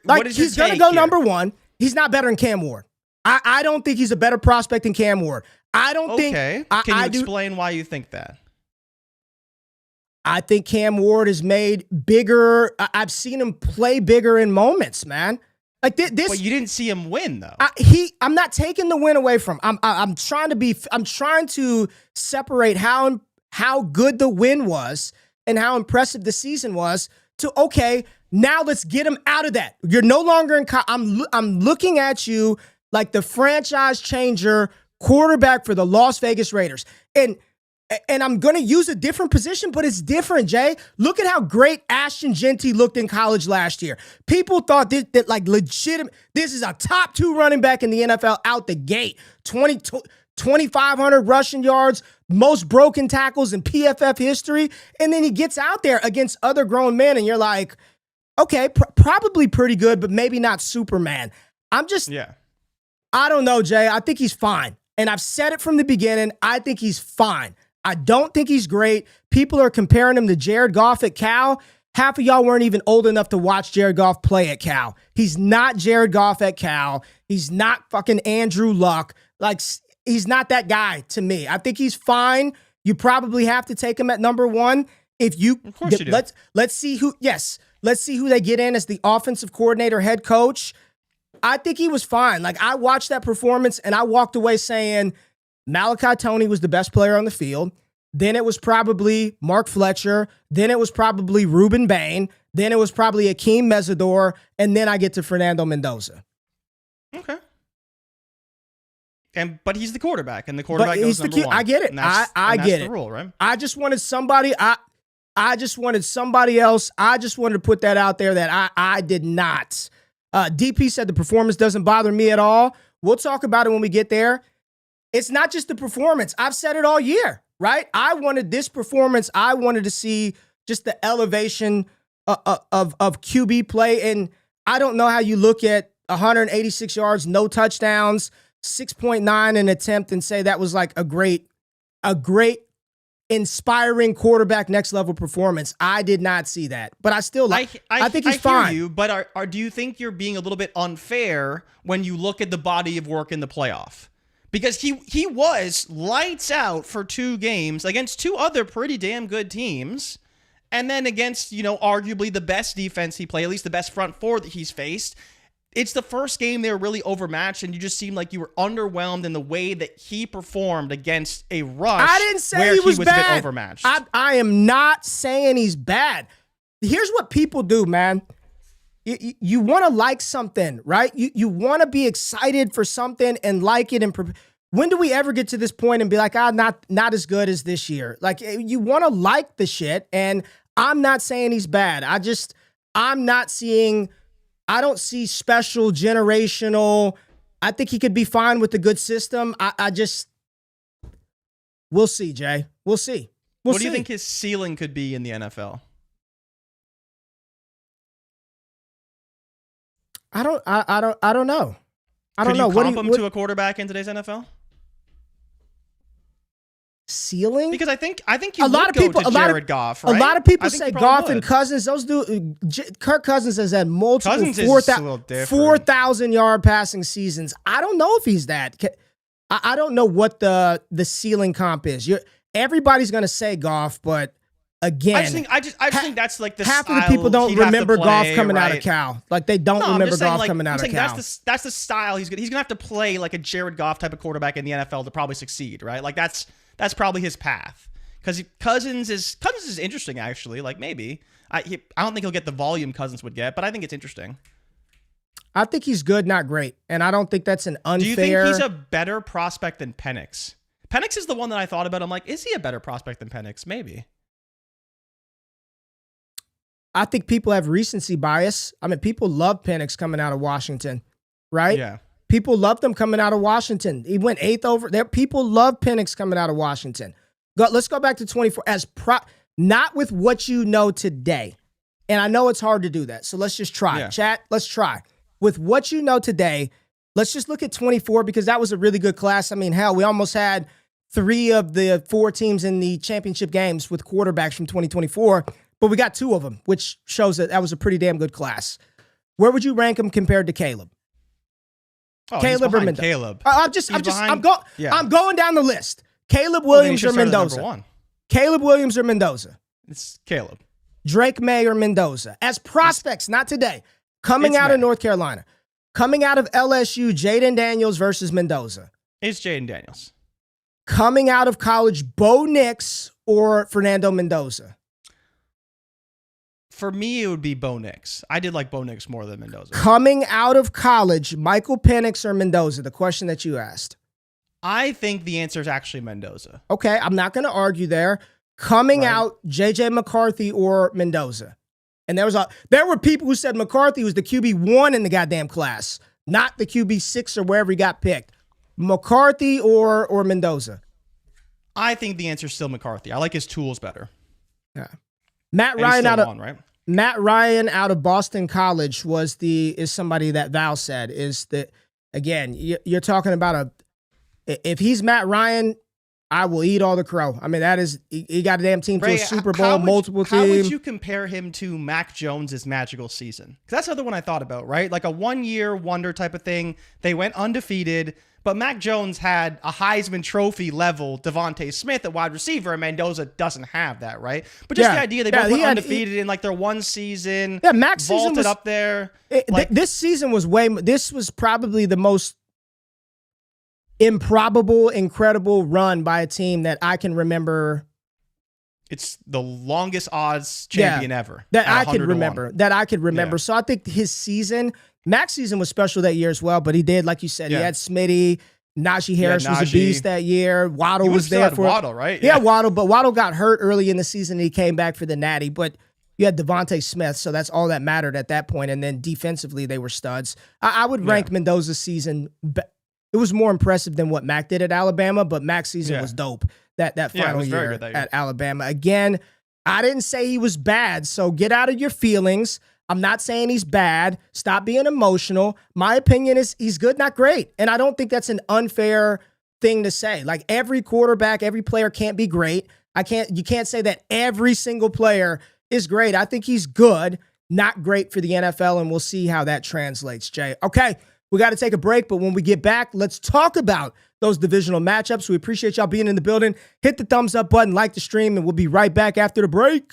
What is he's your gonna take go here? number 1. He's not better than Cam Ward. I don't think he's a better prospect than Cam Ward. I don't think. Okay. Can you explain why you think that? I think Cam Ward is made bigger. I've seen him play bigger in moments, man. Like this. But you didn't see him win, though. I'm not taking the win away from. I'm trying to separate how good the win was and how impressive the season was. To okay, now let's get him out of that. You're no longer in. I'm looking at you like the franchise changer quarterback for the Las Vegas Raiders, and I'm going to use a different position, but it's different, Jay. Look at how great Ashton Genty looked in college last year. People thought that like legitimate, this is a top 2 running back in the NFL out the gate. 2,500 rushing yards, most broken tackles in PFF history. And then he gets out there against other grown men, and you're like, okay, probably pretty good, but maybe not Superman. I don't know, Jay. I think he's fine. And I've said it from the beginning. I think he's fine. I don't think he's great. People are comparing him to Jared Goff at Cal. Half of y'all weren't even old enough to watch Jared Goff play at Cal. He's not Jared Goff at Cal. He's not fucking Andrew Luck. Like, he's not that guy to me. I think he's fine. You probably have to take him at number 1. If you, of course you do. Let's see who they get in as the offensive coordinator, head coach. I think he was fine. Like, I watched that performance and I walked away saying Malachi Toney was the best player on the field. Then it was probably Mark Fletcher. Then it was probably Ruben Bain. Then it was probably Akeem Mesidor. And then I get to Fernando Mendoza. Okay. But he's the quarterback, and the quarterback goes number 1. I get it. I get it. That's the rule, right? I just wanted somebody. I just wanted somebody else. I just wanted to put that out there that I did not. DP said the performance doesn't bother me at all. We'll talk about it when we get there. It's not just the performance. I've said it all year, right? I wanted this performance. I wanted to see just the elevation of QB play. And I don't know how you look at 186 yards, no touchdowns, 6.9 an attempt and say that was like a great inspiring quarterback next level performance. I did not see that, but I still like. I think he's fine. Hear you, but do you think you're being a little bit unfair when you look at the body of work in the playoff? Because he was lights out for 2 games against 2 other pretty damn good teams, and then against arguably the best defense he played, at least the best front 4 that he's faced. It's the first game they were really overmatched, and you just seemed like you were underwhelmed in the way that he performed against a rush. I didn't say he was bad. A bit overmatched. I am not saying he's bad. Here's what people do, man. You want to like something, right? You want to be excited for something and like it. And when do we ever get to this point and be like, not as good as this year? Like, you want to like the shit, and I'm not saying he's bad. I don't see special, generational. I think he could be fine with the good system. We'll see, Jay. We'll see. What do you think his ceiling could be in the NFL? I don't know. Could you comp him to a quarterback in today's NFL? Ceiling? Because I think you would go to Jared Goff, right? A lot of people say Goff and Cousins. Those Kirk Cousins has had multiple 4,000-yard passing seasons. I don't know if he's that. I don't know what the ceiling comp is. Everybody's going to say Goff, but again, I just think that's like the half style of the people don't remember Goff coming right? out of Cal. Like they don't remember Goff coming out of Cal. That's the style he's going to have to play like a Jared Goff type of quarterback in the NFL to probably succeed, right? Like that's probably his path. Because Cousins is interesting, actually. Like, maybe. I don't think he'll get the volume Cousins would get, but I think it's interesting. I think he's good, not great. And I don't think that's an unfair... Do you think he's a better prospect than Penix? Penix is the one that I thought about. I'm like, is he a better prospect than Penix? Maybe. I think people have recency bias. I mean, people love Penix coming out of Washington, right? Yeah. People loved him coming out of Washington. He went 8th over there. People love Penix coming out of Washington. Let's go back to 24 not with what you know today. And I know it's hard to do that. So let's just try. Yeah. Chat, let's try. With what you know today, let's just look at 24 because that was a really good class. I mean, hell, we almost had 3 of the 4 teams in the championship games with quarterbacks from 2024, but we got 2 of them, which shows that was a pretty damn good class. Where would you rank him compared to Caleb? Oh, Caleb or Mendoza? Caleb. I'm going down the list. Caleb Williams or Mendoza? Caleb Williams or Mendoza? It's Caleb. Drake Maye or Mendoza? As prospects, not today. Coming out of North Carolina. Coming out of LSU, Jaden Daniels versus Mendoza. It's Jaden Daniels. Coming out of college, Bo Nix or Fernando Mendoza? For me, it would be Bo Nix. I did like Bo Nix more than Mendoza. Coming out of college, Michael Penix or Mendoza? The question that you asked. I think the answer is actually Mendoza. Okay, I'm not going to argue there. Coming out, J.J. McCarthy or Mendoza? And there were people who said McCarthy was the QB1 in the goddamn class, not the QB6 or wherever he got picked. McCarthy or Mendoza? I think the answer is still McCarthy. I like his tools better. Yeah. Matt Ryan out of Boston College is somebody that Val said is that, again, you're talking about if he's Matt Ryan, I will eat all the crow. I mean, he got a damn team to a Super Bowl, multiple teams. How would you compare him to Mac Jones' magical season? Because that's the other one I thought about, right? Like a one-year wonder type of thing. They went undefeated, but Mac Jones had a Heisman Trophy level Devontae Smith at wide receiver, and Mendoza doesn't have that, right? But just the idea they both went undefeated in like their one season. Yeah, Mac's season was up there. This season was this was probably the most improbable, incredible run by a team that I can remember. It's the longest odds champion ever. That I could remember. Yeah. So I think Mac's season was special that year as well, but he did, like you said, he had Smitty, Najee Harris was a beast that year. Waddle was there for Waddle, right? Yeah, Waddle, but Waddle got hurt early in the season and he came back for the Natty, but you had Devontae Smith, so that's all that mattered at that point, and then defensively they were studs. I would rank Mendoza's season it was more impressive than what Mac did at Alabama, but Mac's season was dope. That final year at Alabama. Again, I didn't say he was bad, so get out of your feelings. I'm not saying he's bad. Stop being emotional. My opinion is he's good, not great. And I don't think that's an unfair thing to say. Like every quarterback, every player can't be great. You can't say that every single player is great. I think he's good, not great for the NFL, and we'll see how that translates, Jay. Okay. We got to take a break, but when we get back, let's talk about those divisional matchups. We appreciate y'all being in the building. Hit the thumbs up button, like the stream, and we'll be right back after the break.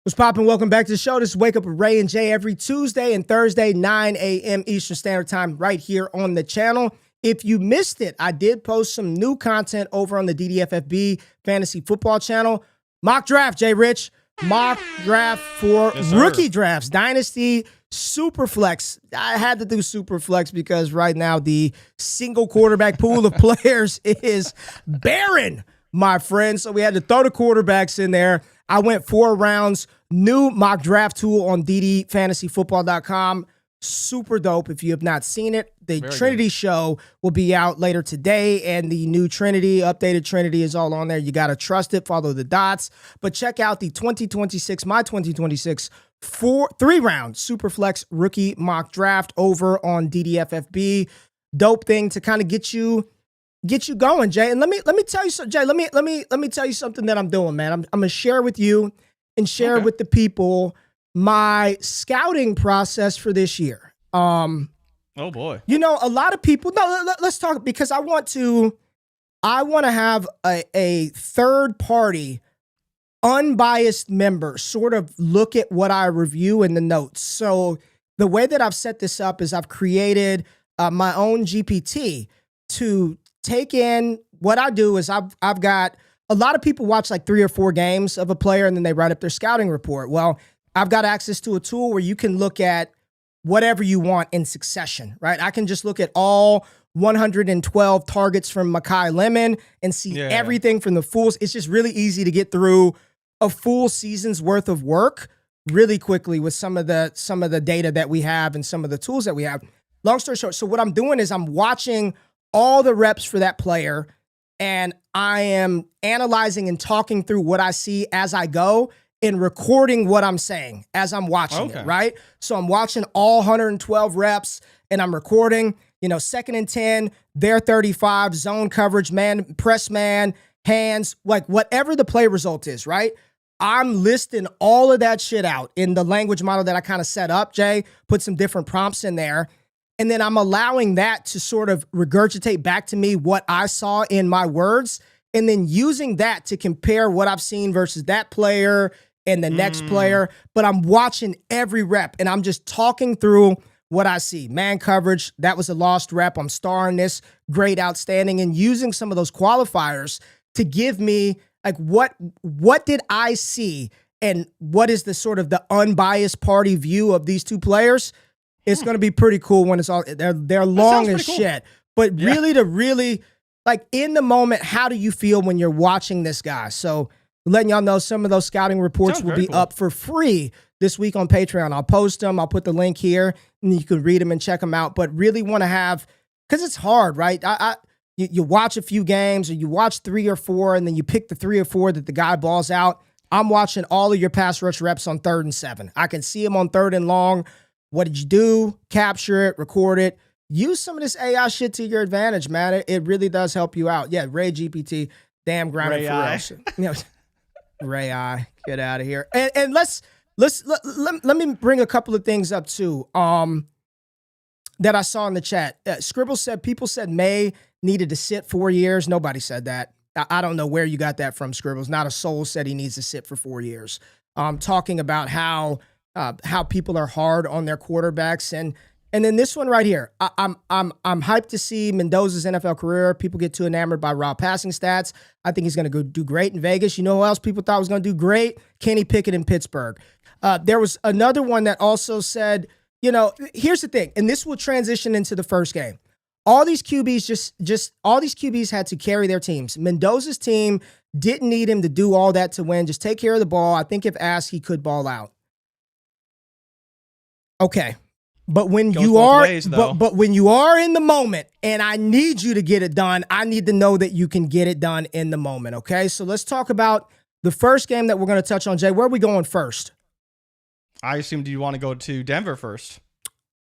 What's poppin'? Welcome back to the show. This is Wake Up with Ray and Jay every Tuesday and Thursday, 9 a.m. Eastern Standard Time right here on the channel. If you missed it, I did post some new content over on the DDFFB Fantasy Football channel. Mock draft, Jay Rich. Mock draft for rookie drafts, Dynasty, Superflex. I had to do Superflex because right now the single quarterback pool of players is barren. my friend. So we had to throw the quarterbacks in there. I went 4 rounds. New mock draft tool on ddfantasyfootball.com. Super dope. If you have not seen it, the Very Trinity show will be out later today, and the new Trinity, updated Trinity, is all on there. You got to trust it, follow the dots. But check out the 2026 3-round Superflex rookie mock draft over on DDFFB. Dope thing to kind of get you going, Jay. And let me tell you something, Jay. Let me tell you something that I'm doing, man. I'm gonna share with you and share with the people my scouting process for this year. Oh boy. You know, a lot of people, let's talk, because I want to have a third party, unbiased member sort of look at what I review in the notes. So the way that I've set this up is I've created my own GPT to take in. What I do is I've got a lot of people watch like 3 or 4 games of a player and then they write up their scouting report. Well, I've got access to a tool where you can look at whatever you want in succession, right? I can just look at all 112 targets from Makai Lemon and see everything from the fools. It's just really easy to get through a full season's worth of work really quickly with some of the data that we have and some of the tools that we have. Long story short, so what I'm doing is I'm watching all the reps for that player, and I am analyzing and talking through what I see as I go and recording what I'm saying as I'm watching it, right? So I'm watching all 112 reps and I'm recording, 2nd and 10, their 35, zone coverage, man, press man, hands, like whatever the play result is, right? I'm listing all of that shit out in the language model that I kind of set up, Jay, put some different prompts in there. And then I'm allowing that to sort of regurgitate back to me what I saw in my words, and then using that to compare what I've seen versus that player and the next player. But I'm watching every rep and I'm just talking through what I see. Man coverage, that was a lost rep. I'm starring this, great, outstanding, and using some of those qualifiers to give me like what did I see and what is the sort of the unbiased party view of these two players. It's going to be pretty cool when it's all, they're long as shit. But really, like in the moment, how do you feel when you're watching this guy? So letting y'all know some of those scouting reports will be up for free this week on Patreon. I'll post them. I'll put the link here and you can read them and check them out. But really want to have, because it's hard, right? You watch a few games or you watch 3 or 4 and then you pick the 3 or 4 that the guy balls out. I'm watching all of your pass rush reps on 3rd and 7. I can see him on 3rd and long. What did you do? Capture it, record it. Use some of this AI shit to your advantage, man. It really does help you out. Yeah, Ray GPT, damn grounded for real. Ray I, get out of here. And let me bring a couple of things up too. That I saw in the chat. Scribble said people said Maye needed to sit 4 years. Nobody said that. I don't know where you got that from, Scribbles. Not a soul said he needs to sit for 4 years. Talking about how people are hard on their quarterbacks, and then this one right here. I'm hyped to see Mendoza's NFL career. People get too enamored by raw passing stats. I think he's going to go do great in Vegas. You know who else people thought was going to do great? Kenny Pickett in Pittsburgh. There was another one that also said, here's the thing, and this will transition into the first game. All these QBs all these QBs had to carry their teams. Mendoza's team didn't need him to do all that to win. Just take care of the ball. I think if asked, he could ball out. Okay. But when you are but when you are in the moment and I need you to get it done, I need to know that you can get it done in the moment. Okay. So let's talk about the first game that we're going to touch on. Jay, where are we going first? I assume, do you want to go to Denver first?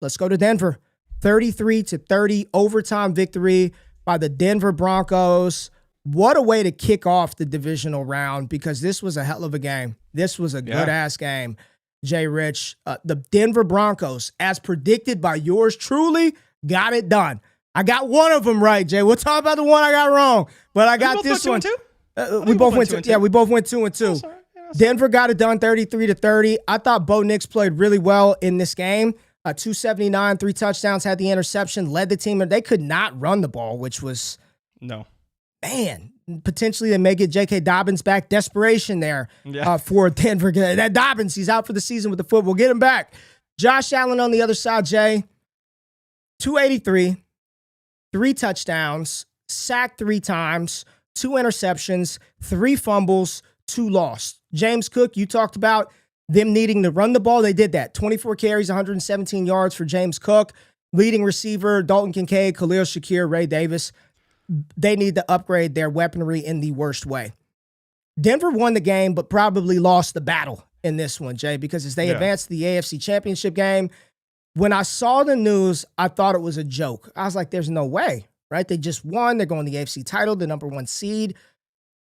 Let's go to Denver. 33-30 overtime victory by the Denver Broncos. What a way to kick off the divisional round, because this was a hell of a game. This was a good-ass game, Jay Rich. The Denver Broncos, as predicted by yours truly, got it done. I got one of them right, Jay. We'll talk about the one I got wrong, but I got this one. We both went 2 and 2. Yeah, we both went 2 and 2. Denver got it done 33-30. I thought Bo Nix played really well in this game. 279, 3 touchdowns, had the interception, led the team, and they could not run the ball, which was potentially they may get J.K. Dobbins back. Desperation there for Denver. That Dobbins, he's out for the season with the foot. We'll get him back. Josh Allen on the other side, Jay. 283, 3 touchdowns, sacked 3 times, 2 interceptions, 3 fumbles, 2 lost. James Cook, you talked about them needing to run the ball. They did that. 24 carries, 117 yards for James Cook. Leading receiver, Dalton Kincaid, Khalil Shakir, Ray Davis. They need to upgrade their weaponry in the worst way. Denver won the game, but probably lost the battle in this one, Jay, because as they advanced the AFC Championship game, when I saw the news, I thought it was a joke. I was like, there's no way, right? They just won. They're going to the AFC title, the number 1 seed.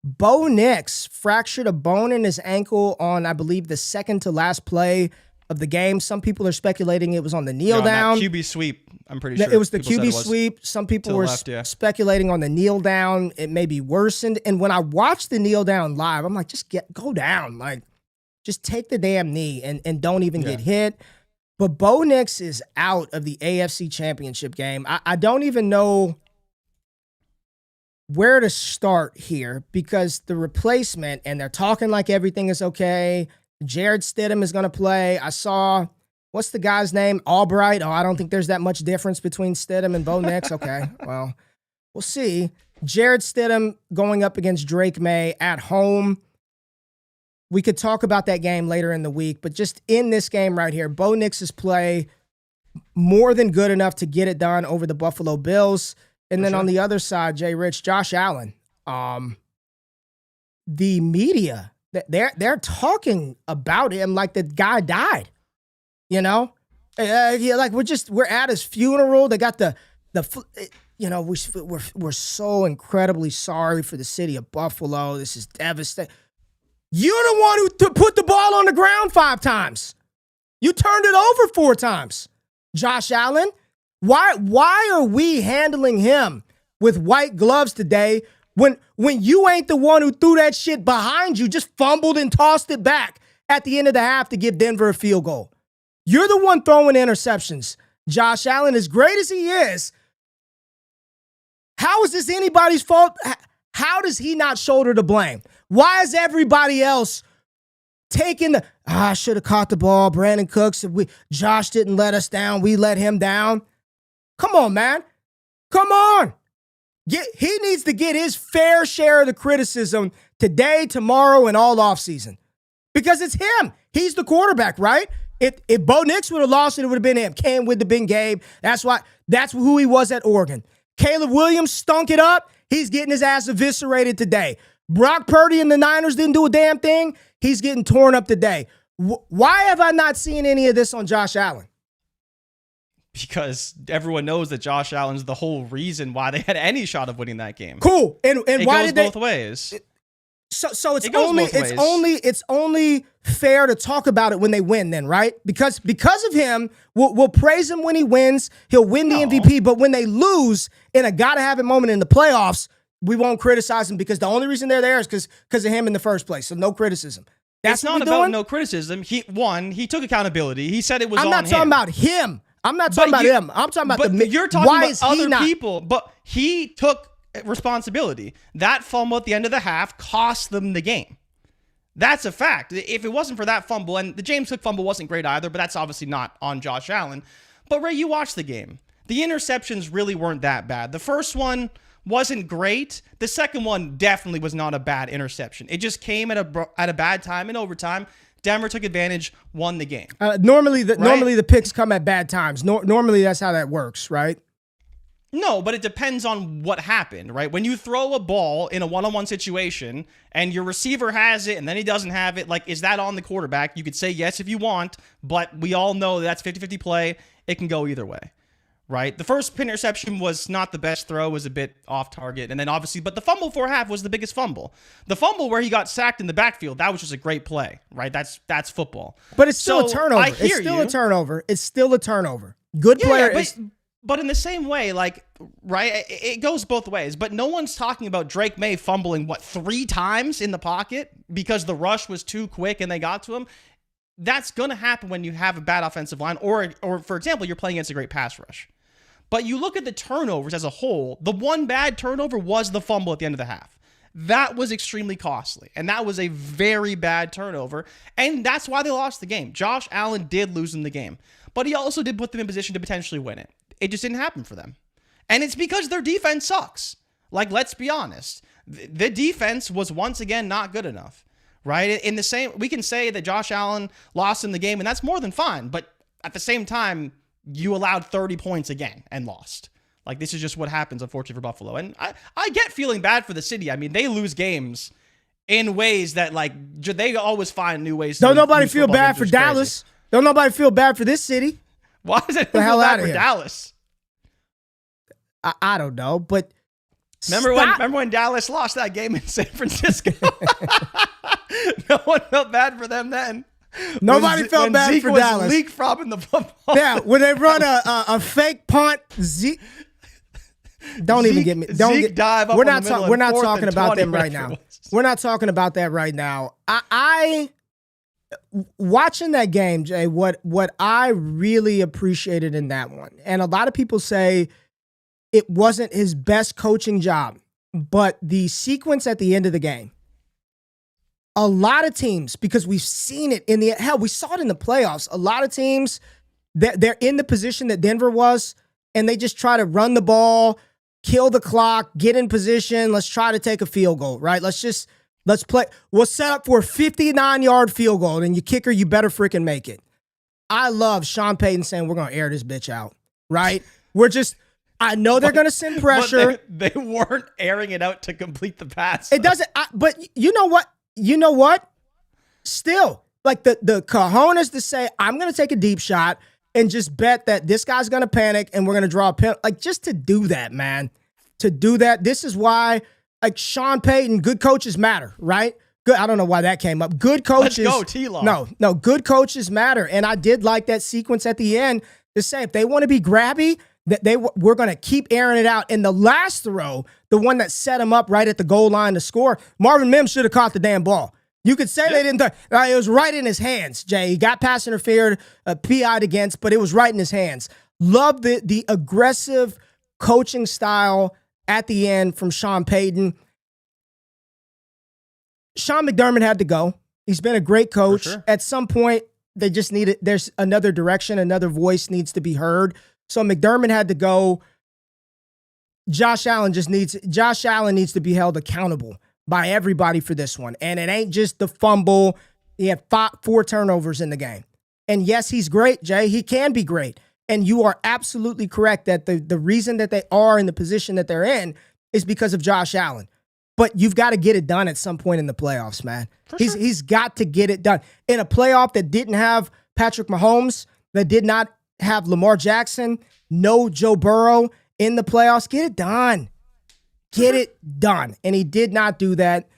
Bo Nix fractured a bone in his ankle on, I believe, the second to last play of the game. Some people are speculating it was on the kneel down. QB sweep, I'm pretty sure. It was the QB sweep. Some people were speculating on the kneel down. It may be worsened. And when I watched the kneel down live, I'm like, just go down. Like, just take the damn knee and don't even get hit. But Bo Nix is out of the AFC Championship game. I don't even know where to start here because the replacement, and they're talking like everything is okay. Jared Stidham is going to play. I saw, what's the guy's name? Albright. Oh, I don't think there's that much difference between Stidham and Bo Nix. Okay, well, we'll see. Jared Stidham going up against Drake Maye at home. We could talk about that game later in the week, but just in this game right here, Bo Nix's play more than good enough to get it done over the Buffalo Bills. And then on the other side, Jay Rich, Josh Allen, the media, they're talking about him like the guy died, you know? Like we're at his funeral. They got we're so incredibly sorry for the city of Buffalo. This is devastating. You're the one who put the ball on the ground 5 times. You turned it over 4 times. Josh Allen, why are we handling him with white gloves today when you ain't the one who threw that shit behind you, just fumbled and tossed it back at the end of the half to give Denver a field goal? You're the one throwing interceptions. Josh Allen, as great as he is, how is this anybody's fault? How does he not shoulder the blame? Why is everybody else taking I should have caught the ball, Brandon Cooks, Josh didn't let us down, we let him down? Come on, man. Come on. He needs to get his fair share of the criticism today, tomorrow, and all offseason. Because it's him. He's the quarterback, right? If Bo Nix would have lost it, it would have been him. Cam with the big game. That's who he was at Oregon. Caleb Williams stunk it up. He's getting his ass eviscerated today. Brock Purdy and the Niners didn't do a damn thing. He's getting torn up today. Why have I not seen any of this on Josh Allen? Because everyone knows that Josh Allen's the whole reason why they had any shot of winning that game. Cool. And why did they? It goes both ways. So it's only fair to talk about it when they win then, right? Because of him, we'll praise him when he wins. He'll win the MVP. But when they lose in a gotta-have-it moment in the playoffs, we won't criticize him because the only reason they're there is because of him in the first place. So no criticism. That's it's not about no criticism. He took accountability. He said it was on him. I'm not talking about him. I'm not talking about him. I'm talking about you're talking about other people. But he took responsibility. That fumble at the end of the half cost them the game. That's a fact. If it wasn't for that fumble, and the James Cook fumble wasn't great either, but that's obviously not on Josh Allen. But Ray, you watched the game. The interceptions really weren't that bad. The first one wasn't great. The second one definitely was not a bad interception. It just came at a bad time in overtime. Denver took advantage, won the game. Normally the picks come at bad times. Normally that's how that works, right? No, but it depends on what happened, right? When you throw a ball in a one-on-one situation and your receiver has it and then he doesn't have it, like, is that on the quarterback? You could say yes if you want, but we all know that's 50-50 play. It can go either way, right? The first interception was not the best throw, was a bit off target. And then obviously, but the fumble before half was the biggest fumble. The fumble where he got sacked in the backfield, that was just a great play, right? That's football. But it's still a turnover. It's still a turnover. Good player. But in the same way, like, right, it goes both ways. But no one's talking about Drake Maye fumbling, 3 times in the pocket because the rush was too quick and they got to him. That's going to happen when you have a bad offensive line or, for example, you're playing against a great pass rush. But you look at the turnovers as a whole, the one bad turnover was the fumble at the end of the half. That was extremely costly, and that was a very bad turnover, and that's why they lost the game. Josh Allen did lose in the game, but he also did put them in position to potentially win it. It just didn't happen for them. And it's because their defense sucks. Like, let's be honest. the defense was once again not good enough, right? In the same, we can say that Josh Allen lost in the game, and that's more than fine. But at the same time, you allowed 30 points again and lost. Like, this is just what happens, unfortunately, for Buffalo. And I get feeling bad for the city. I mean, they lose games in ways that, like, they always find new ways to Don't nobody lose feel football bad games, for which is crazy. Dallas. Don't nobody feel bad for this city. Why is it The hell feel bad outta for here. Dallas? I don't know, but Remember when Dallas lost that game in San Francisco? No one felt bad for them then. Nobody felt bad Zeke for was Dallas. leapfrogging the football. Yeah, when they run a fake punt, Zeke. Don't even get me. Don't Zeke get. dive up We're on not. the middle We're and not fourth talking and about 20, them right whatever now. it was. We're not talking about that right now. I watching that game, Jay. What I really appreciated in that one, and a lot of people say it wasn't his best coaching job, but the sequence at the end of the game. A lot of teams, because we've seen it in we saw it in the playoffs. A lot of teams, they're in the position that Denver was, and they just try to run the ball, kill the clock, get in position. Let's try to take a field goal, right? Let's play. We'll set up for a 59-yard field goal, and you kicker, you better freaking make it. I love Sean Payton saying we're going to air this bitch out, right? I know they're going to send pressure. But they weren't airing it out to complete the pass. It doesn't, but you know what? Still, like the cojones to say, I'm going to take a deep shot and just bet that this guy's going to panic and we're going to draw a penalty. Like, just to do that, man. To do that. This is why, like, Sean Payton, good coaches matter, right? Good. I don't know why that came up. Good coaches. Let's go, T-Law. No, good coaches matter. And I did like that sequence at the end to say if they want to be grabby, that we're going to keep airing it out. And the last throw, the one that set him up right at the goal line to score, Marvin Mims should have caught the damn ball. You could say they didn't. It was right in his hands, Jay. He got pass interfered, PI'd against, but it was right in his hands. Love the aggressive coaching style at the end from Sean Payton. Sean McDermott had to go. He's been a great coach. For sure. At some point, they just needed, there's another direction, another voice needs to be heard. So McDermott had to go. Josh Allen needs to be held accountable by everybody for this one. And it ain't just the fumble. He had 4 turnovers in the game. And yes, he's great, Jay. He can be great. And you are absolutely correct that the reason that they are in the position that they're in is because of Josh Allen. But you've got to get it done at some point in the playoffs, man. He's got to get it done. In a playoff that didn't have Patrick Mahomes, that did not have Lamar Jackson, no Joe Burrow in the playoffs, get it done. Get it done. And he did not do that.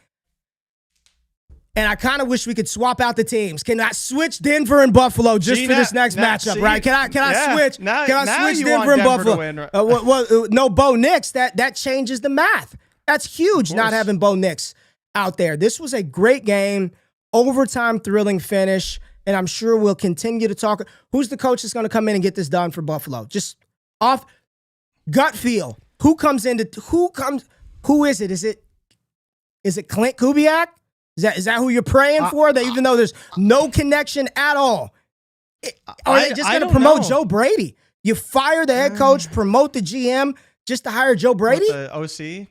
And I kind of wish we could swap out the teams. Can I switch Denver and Buffalo just for this next matchup, right? Can I switch? Now Switch you Denver want and Denver Buffalo? to win. No Bo Nix. That changes the math. That's huge not having Bo Nix out there. This was a great game, overtime thrilling finish, and I'm sure we'll continue to talk. Who's the coach that's going to come in and get this done for Buffalo? Just off gut feel. Who is it? Is it Clint Kubiak? Is that who you're praying for? That even though there's no connection at all, are they just going to promote Joe Brady? You fire the head coach, promote the GM just to hire Joe Brady? The OC?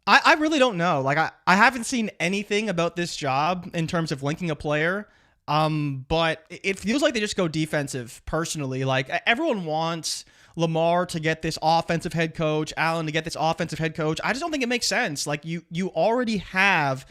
I really don't know. Like, I haven't seen anything about this job in terms of linking a player. But it feels like they just go defensive personally. Like, everyone wants Lamar to get this offensive head coach, Allen to get this offensive head coach. I just don't think it makes sense. Like, you already have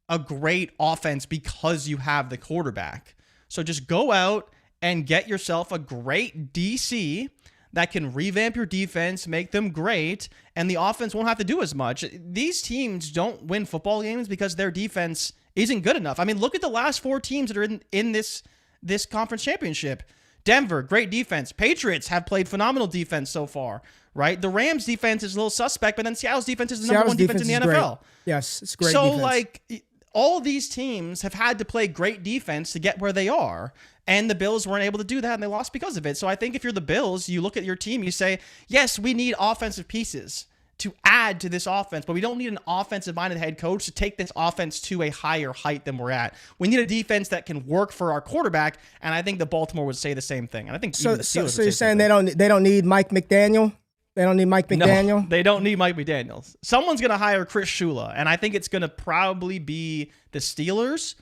a great offense because you have the quarterback. So just go out and get yourself a great DC that can revamp your defense, make them great, and the offense won't have to do as much. These teams don't win football games because their defense isn't good enough. I mean, look at the last 4 teams that are in this conference championship. Denver, great defense. Patriots have played phenomenal defense so far, right? The Rams defense is a little suspect, but then Seattle's defense is the number 1 defense in the NFL. Great. Yes, it's great so, defense. like, all these teams have had to play great defense to get where they are. And the Bills weren't able to do that, and they lost because of it. So I think if you're the Bills, you look at your team, you say, yes, we need offensive pieces to add to this offense, but we don't need an offensive-minded head coach to take this offense to a higher height than we're at. We need a defense that can work for our quarterback, and I think the Baltimore would say the same thing. And I think so you're saying they don't need Mike McDaniel? They don't need Mike McDaniel? No, they don't need Mike McDaniel. Someone's going to hire Chris Shula, and I think it's going to probably be the Steelers.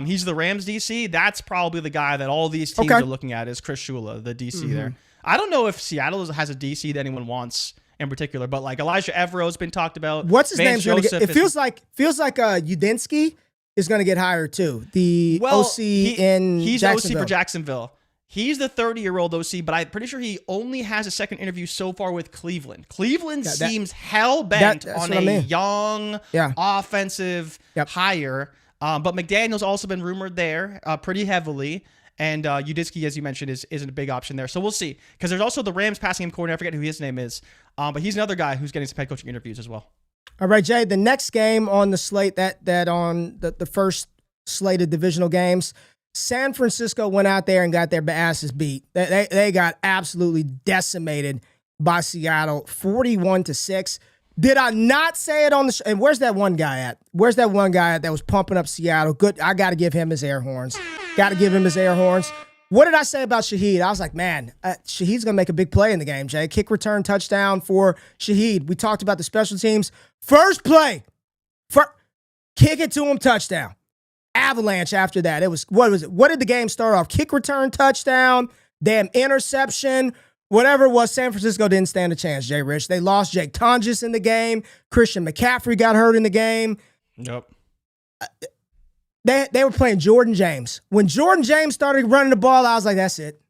He's the Rams DC. That's probably the guy that all these teams are looking at is Chris Shula, the DC there. I don't know if Seattle has a DC that anyone wants in particular, but like Elijah Evero's been talked about. What's his name's going to get? It feels like Udinski is going to get hired too. The OC in he's Jacksonville. OC for Jacksonville. He's the 30-year-old OC, but I'm pretty sure he only has a second interview so far with Cleveland. Cleveland seems hell-bent on a young offensive hire. But McDaniel's also been rumored there pretty heavily. And Udinski, as you mentioned, isn't a big option there. So we'll see. Because there's also the Rams passing game coordinator. I forget who his name is. But he's another guy who's getting some head coaching interviews as well. All right, Jay, the next game on the slate, that on the first slate of divisional games, San Francisco went out there and got their asses beat. They got absolutely decimated by Seattle, 41-6. Did I not say it on the and where's that one guy at? Where's that one guy at that was pumping up Seattle? Good, I got to give him his air horns. Got to give him his air horns. What did I say about Shaheed? I was like, man, Shaheed's going to make a big play in the game, Jay. Kick return touchdown for Shaheed. We talked about the special teams. First play. Kick it to him, touchdown. Avalanche after that. It was, what was it? What did the game start off? Kick return touchdown, damn interception, whatever it was. San Francisco didn't stand a chance, Jay Rich. They lost Jake Tonjes in the game. Christian McCaffrey got hurt in the game. Yep. They were playing Jordan James. When Jordan James started running the ball, I was like, that's it.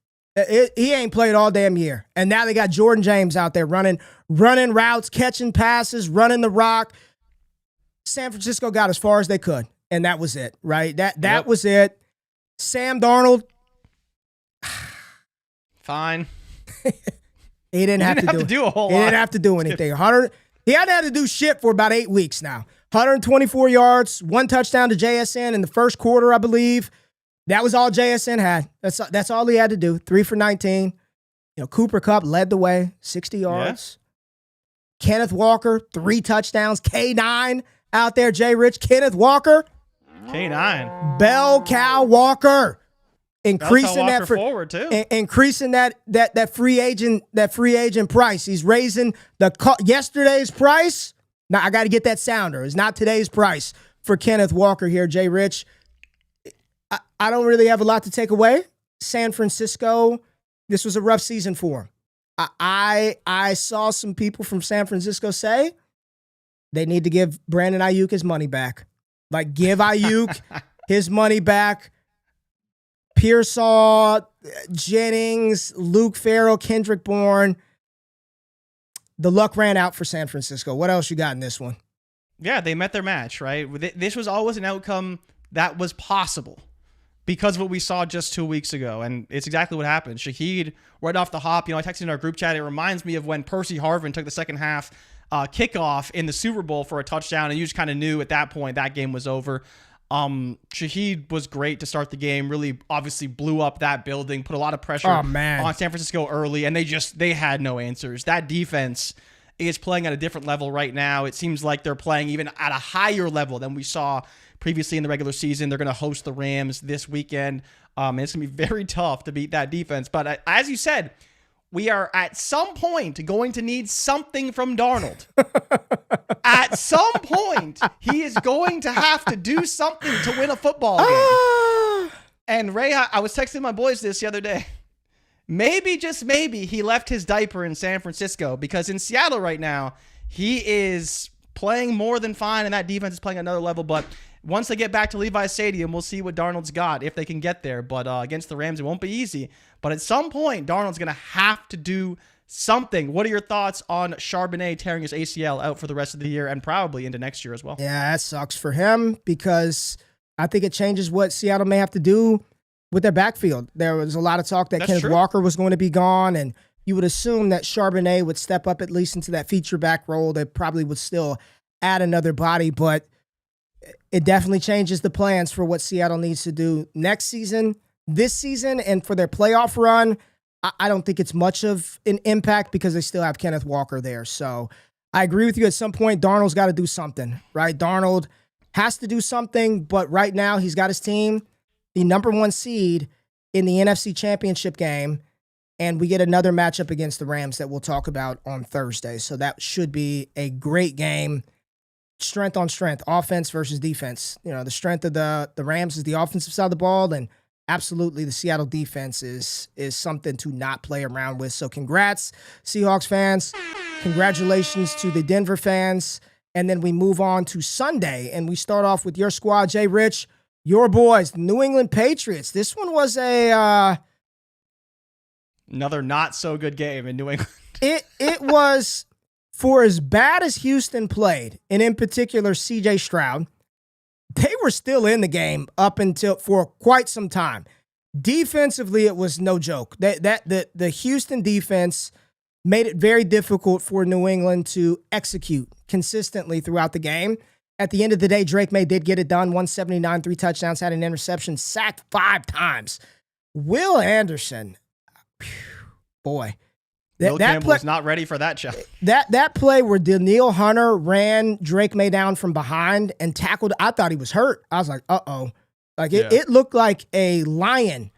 He ain't played all damn year. And now they got Jordan James out there running routes, catching passes, running the rock. San Francisco got as far as they could. And that was it, right? That was it. Sam Darnold. Fine. He didn't have to do a whole lot. He didn't have to do anything. He hadn't had to do shit for about 8 weeks now. 124 yards, 1 touchdown to JSN in the first quarter, I believe. That was all JSN had. That's all he had to do. 3 for 19. Cooper Kupp led the way, 60 yards. Yeah. Kenneth Walker, 3 touchdowns. K9 out there, Jay Rich. Kenneth Walker. K9. Bell Cow Walker. Increasing that forward too. Increasing that free agent price. He's raising yesterday's price. Now I got to get that sounder. It's not today's price for Kenneth Walker here, Jay Rich. I don't really have a lot to take away. San Francisco, this was a rough season for him. I saw some people from San Francisco say they need to give Brandon Ayuk his money back. Like, give Ayuk his money back. Pearsall, Jennings, Luke Farrell, Kendrick Bourne. The luck ran out for San Francisco. What else you got in this one? Yeah, they met their match, right? This was always an outcome that was possible because of what we saw just 2 weeks ago, and it's exactly what happened. Shaheed, right off the hop, I texted in our group chat, it reminds me of when Percy Harvin took the second half kickoff in the Super Bowl for a touchdown, and you just kind of knew at that point that game was over. Shaheed was great to start the game, really obviously blew up that building, put a lot of pressure on San Francisco early, and they had no answers. That defense is playing at a different level right now. It seems like they're playing even at a higher level than we saw previously in the regular season. They're going to host the Rams this weekend. And it's going to be very tough to beat that defense. But as you said, we are at some point going to need something from Darnold. At some point, he is going to have to do something to win a football game. And Ray, I was texting my boys this the other day. Maybe, just maybe, he left his diaper in San Francisco, because in Seattle right now, he is playing more than fine, and that defense is playing another level. But once they get back to Levi's Stadium, we'll see what Darnold's got, if they can get there. But against the Rams, it won't be easy. But at some point, Darnold's going to have to do something. What are your thoughts on Charbonnet tearing his ACL out for the rest of the year and probably into next year as well? Yeah, that sucks for him, because I think it changes what Seattle may have to do with their backfield. There was a lot of talk that Kenneth Walker was going to be gone, and you would assume that Charbonnet would step up at least into that feature back role. They probably would still add another body, but it definitely changes the plans for what Seattle needs to do next season, this season, and for their playoff run. I don't think it's much of an impact because they still have Kenneth Walker there. So I agree with you. At some point, Darnold's got to do something, right? Darnold has to do something, but right now he's got his team, the number 1 seed in the NFC Championship game. And we get another matchup against the Rams that we'll talk about on Thursday. So that should be a great game. Strength on strength, offense versus defense. You know, the strength of the Rams is the offensive side of the ball, and absolutely the Seattle defense is something to not play around with. So congrats, Seahawks fans. Congratulations to the Denver fans. And then we move on to Sunday, and we start off with your squad, Jay Rich, your boys, the New England Patriots. This one was another not so good game in New England. It was, for as bad as Houston played, and in particular CJ Stroud, they were still in the game up until for quite some time. Defensively, it was no joke. The Houston defense made it very difficult for New England to execute consistently throughout the game. At the end of the day, Drake Maye did get it done. 179, 3 touchdowns, had an interception, sacked 5 times. Will Anderson, boy. Will Campbell was not ready for that job. That play where Danielle Hunter ran Drake Maye down from behind and tackled, I thought he was hurt. I was like, uh-oh. Like, it looked like a lion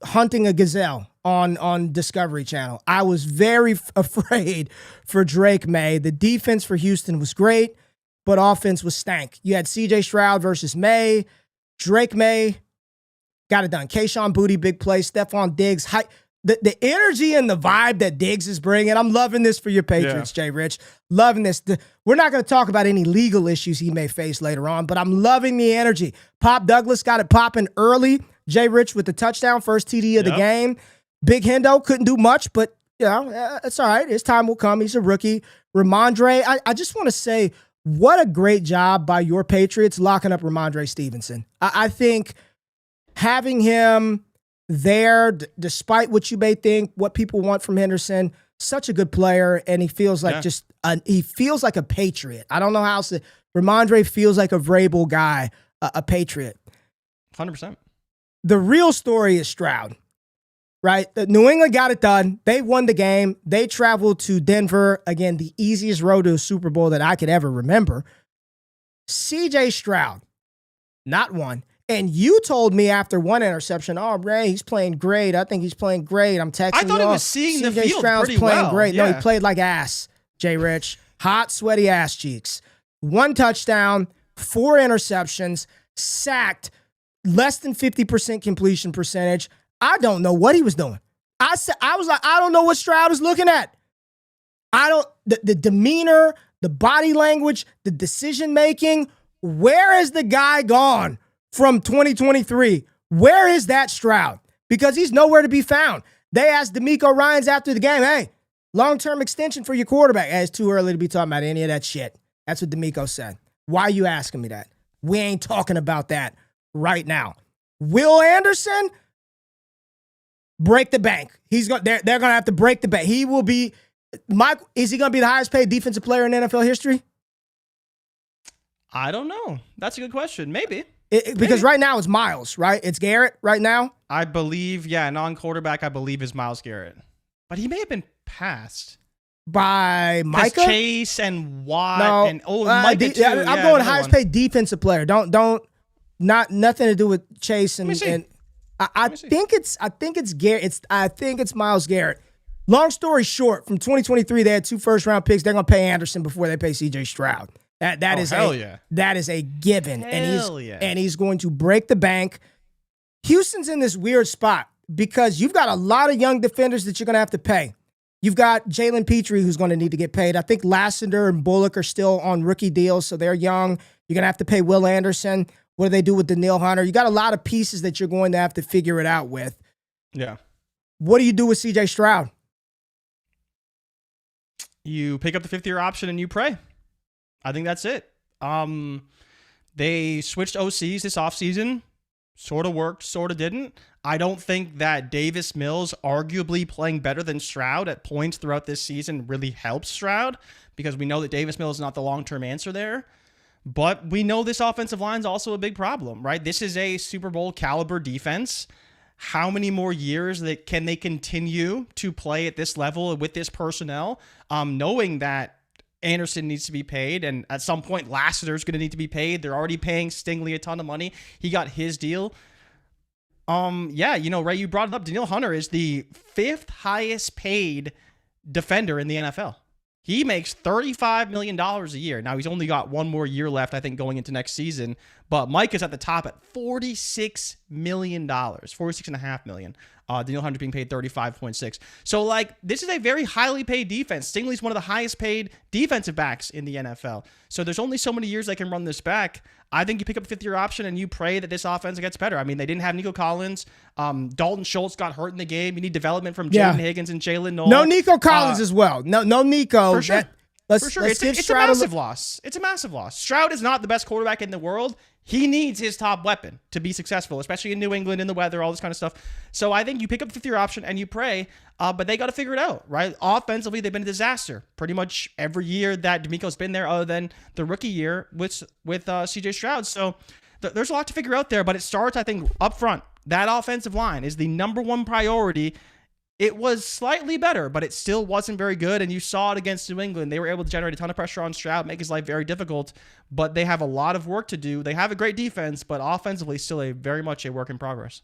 hunting a gazelle on Discovery Channel. I was very afraid for Drake Maye. The defense for Houston was great, but offense was stank. You had CJ Stroud versus Maye. Drake Maye got it done. Kayshon Boutte, big play. Stephon Diggs, the energy and the vibe that Diggs is bringing. I'm loving this for your Patriots, Jay Rich. Loving this. We're not going to talk about any legal issues he may face later on, but I'm loving the energy. Pop Douglas got it popping early. Jay Rich with the touchdown, first TD of the game. Big Hendo couldn't do much, but you know, it's all right. His time will come. He's a rookie. Ramondre, I just want to say, what a great job by your Patriots locking up Ramondre Stevenson. I think having him there, despite what you may think, what people want from Henderson, such a good player, and he feels like he feels like a Patriot. I don't know how else to. Ramondre feels like a Vrabel guy, a Patriot. 100%. The real story is Stroud, right? New England got it done. They won the game. They traveled to Denver. Again, the easiest road to a Super Bowl that I could ever remember. CJ Stroud, not one. And you told me after one interception, oh, Ray, he's playing great. I think he's playing great. I'm texting you. I thought he was seeing the field Stroud's pretty playing well. great. Yeah. No, he played like ass, Jay Rich. Hot, sweaty ass cheeks. 1 touchdown, 4 interceptions, sacked, less than 50% completion percentage. I don't know what he was doing. I was like, I don't know what Stroud is looking at. The demeanor, the body language, the decision making. Where is the guy gone from 2023? Where is that Stroud? Because he's nowhere to be found. They asked D'Amico Ryans after the game, hey, long-term extension for your quarterback. Hey, it's too early to be talking about any of that shit. That's what D'Amico said. Why are you asking me that? We ain't talking about that right now. Will Anderson, break the bank. They're going to have to break the bank. He will be, is he going to be the highest paid defensive player in NFL history? I don't know. That's a good question. Maybe. Because right now it's Miles, right? It's Garrett right now. I believe, non-quarterback, I believe is Myles Garrett. But he may have been passed. By Micah? Chase and Watt and Micah too. I'm going highest paid defensive player. Nothing to do with Chase and I think it's Garrett. I think it's Myles Garrett. Long story short, from 2023 they had 2 first-round picks. They're going to pay Anderson before they pay CJ Stroud. That is a given. And he's going to break the bank. Houston's in this weird spot because you've got a lot of young defenders that you're going to have to pay. You've got Jalen Petrie, who's going to need to get paid. I think Lassiter and Bullock are still on rookie deals, so they're young. You're going to have to pay Will Anderson. What do they do with Danielle Hunter? You got a lot of pieces that you're going to have to figure it out with. Yeah. What do you do with CJ Stroud? You pick up the 5th-year option and you pray. I think that's it. They switched OCs this offseason. Sort of worked, sort of didn't. I don't think that Davis Mills arguably playing better than Stroud at points throughout this season really helps Stroud because we know that Davis Mills is not the long-term answer there. But we know this offensive line is also a big problem, right? This is a Super Bowl caliber defense. How many more years can they continue to play at this level with this personnel, knowing that Anderson needs to be paid, and at some point Lassiter's going to need to be paid. They're already paying Stingley a ton of money. He got his deal. Yeah, Ray, you brought it up. Danielle Hunter is the 5th highest paid defender in the NFL. He makes $35 million a year. Now, he's only got one more year left, I think, going into next season. But Mike is at the top at $46 million, $46.5 million. Danielle Hunter being paid $35.6. So, this is a very highly paid defense. Stingley's one of the highest paid defensive backs in the NFL. So, there's only so many years they can run this back. I think you pick up a fifth-year option and you pray that this offense gets better. I mean, they didn't have Nico Collins. Dalton Schultz got hurt in the game. You need development from Jaden Higgins and Jalen Noel. No Nico Collins as well. No Nico. For sure. It's a massive loss. It's a massive loss. Stroud is not the best quarterback in the world. He needs his top weapon to be successful, especially in New England, in the weather, all this kind of stuff. So I think you pick up the fifth-year option and you pray, but they got to figure it out, right? Offensively, they've been a disaster pretty much every year that D'Amico's been there, other than the rookie year with C.J. Stroud. So there's a lot to figure out there, but it starts, I think, up front. That offensive line is the number one priority. It was slightly better, but it still wasn't very good, and you saw it against New England. They were able to generate a ton of pressure on Stroud, make his life very difficult, but they have a lot of work to do. They have a great defense, but offensively still very much a work in progress.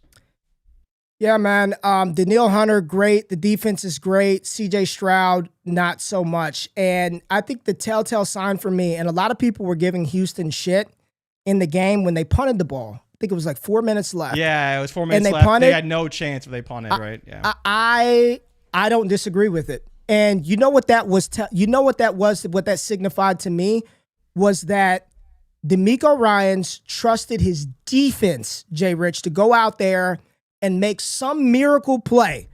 Yeah, man. Danielle Hunter, great. The defense is great. CJ Stroud, not so much. And I think the telltale sign for me, and a lot of people were giving Houston shit in the game when they punted the ball. I think it was 4 minutes left. Yeah, it was 4 minutes left. Punted. They had no chance if they punted, right? Yeah. I don't disagree with it. And you know what that was? What that signified to me was that DeMeco Ryans trusted his defense, Jay Rich, to go out there and make some miracle play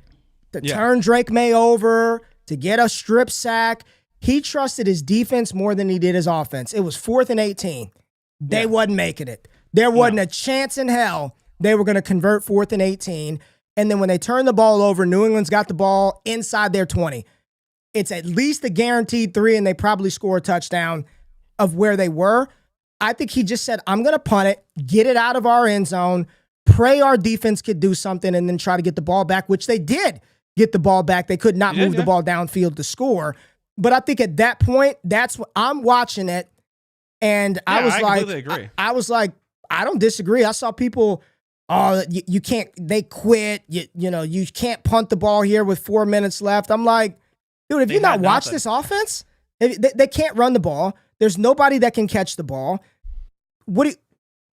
to turn Drake Maye over, to get a strip sack. He trusted his defense more than he did his offense. It was 4th and 18. They wasn't making it. There wasn't a chance in hell they were going to convert 4th and 18. And then when they turned the ball over, New England's got the ball inside their 20. It's at least a guaranteed 3, and they probably score a touchdown of where they were. I think he just said, I'm going to punt it, get it out of our end zone, pray our defense could do something, and then try to get the ball back, which they did get the ball back. They could not move the ball downfield to score. But I think at that point, that's what I'm watching it. And I was like, I don't disagree. I saw people, you can't, they quit. You can't punt the ball here with 4 minutes left. I'm like, dude, have you not watched this offense? They can't run the ball. There's nobody that can catch the ball.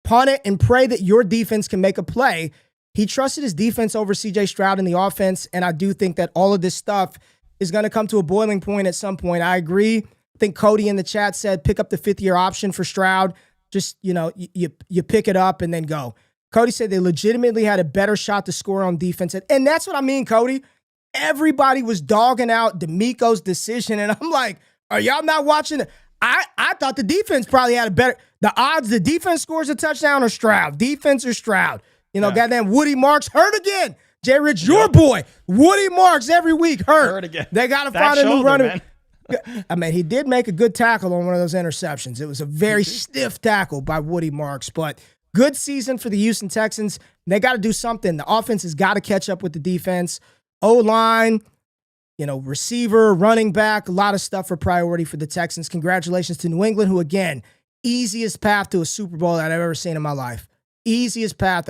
Punt it and pray that your defense can make a play. He trusted his defense over C.J. Stroud in the offense, and I do think that all of this stuff is going to come to a boiling point at some point. I agree. I think Cody in the chat said pick up the fifth-year option for Stroud. Just, you pick it up and then go. Cody said they legitimately had a better shot to score on defense. And that's what I mean, Cody. Everybody was dogging out DeMeco's decision. And I'm like, are y'all not watching it? I thought the defense probably had the odds the defense scores a touchdown or Stroud. Defense or Stroud. Goddamn Woody Marks hurt again. Jay Rich, your boy. Woody Marks every week hurt again. They got to find a new runner. I mean, he did make a good tackle on one of those interceptions. It was a very stiff tackle by Woody Marks, but good season for the Houston Texans. They got to do something. The offense has got to catch up with the defense. O-line, receiver, running back, a lot of stuff for priority for the Texans. Congratulations to New England, who, again, easiest path to a Super Bowl that I've ever seen in my life. Easiest path.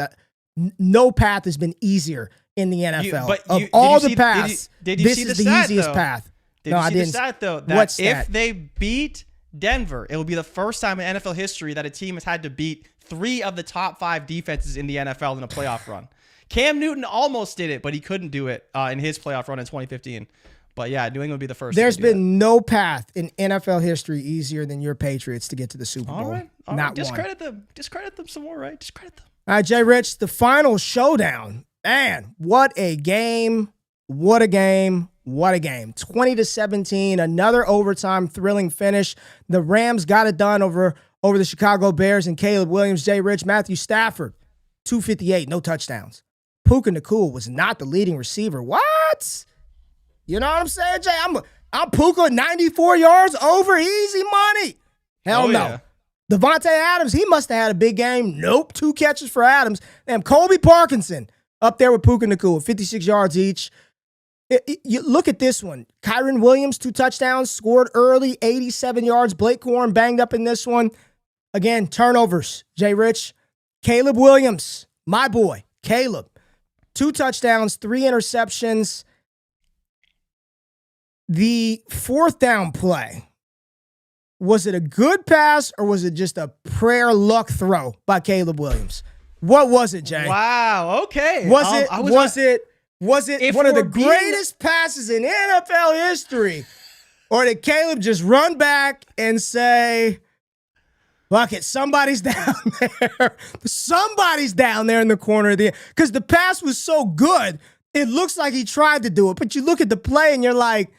No path has been easier in the NFL. Of all the paths, this is the easiest path. Did you see the stat, though? That if they beat Denver, it will be the first time in NFL history that a team has had to beat 3 of the top 5 defenses in the NFL in a playoff run. Cam Newton almost did it, but he couldn't do it in his playoff run in 2015. But yeah, New England would be the first. There's been no path in NFL history easier than your Patriots to get to the Super Bowl. All right. Not discredit them. Discredit them some more, right? Discredit them. All right, Jay Rich, the final showdown. Man, what a game. What a game. What a game. 20-17, another overtime thrilling finish. The Rams got it done over the Chicago Bears and Caleb Williams, Jay Rich, Matthew Stafford, 258, no touchdowns. Puka Nacua was not the leading receiver. What? You know what I'm saying, Jay? I'm Puka 94 yards over, easy money. Hell no. Yeah. Devontae Adams, he must have had a big game. Nope, 2 catches for Adams. Damn, Colby Parkinson up there with Puka Nacua, 56 yards each. You look at this one. Kyron Williams, 2 touchdowns, scored early, 87 yards. Blake Corum banged up in this one. Again, turnovers, Jay Rich. Caleb Williams, my boy, Caleb, 2 touchdowns, 3 interceptions. The 4th down play, was it a good pass or was it just a prayer luck throw by Caleb Williams? What was it, Jay? Wow. Okay. Was it one of the greatest passes in NFL history? Or did Caleb just run back and say, fuck it, somebody's down there. Somebody's down there in the corner of the end. Because the pass was so good, it looks like he tried to do it. But you look at the play and you're like,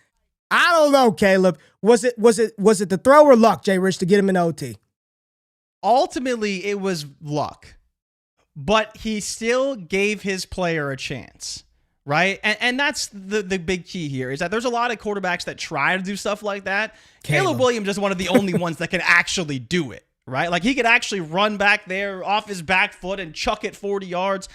I don't know, Caleb. Was it the throw or luck, Jay Rich, to get him in OT? Ultimately, it was luck. But he still gave his player a chance. Right? And that's the big key here, is that there's a lot of quarterbacks that try to do stuff like that. Caleb Williams is one of the only ones that can actually do it, right? Like, he could actually run back there off his back foot and chuck it 40 yards.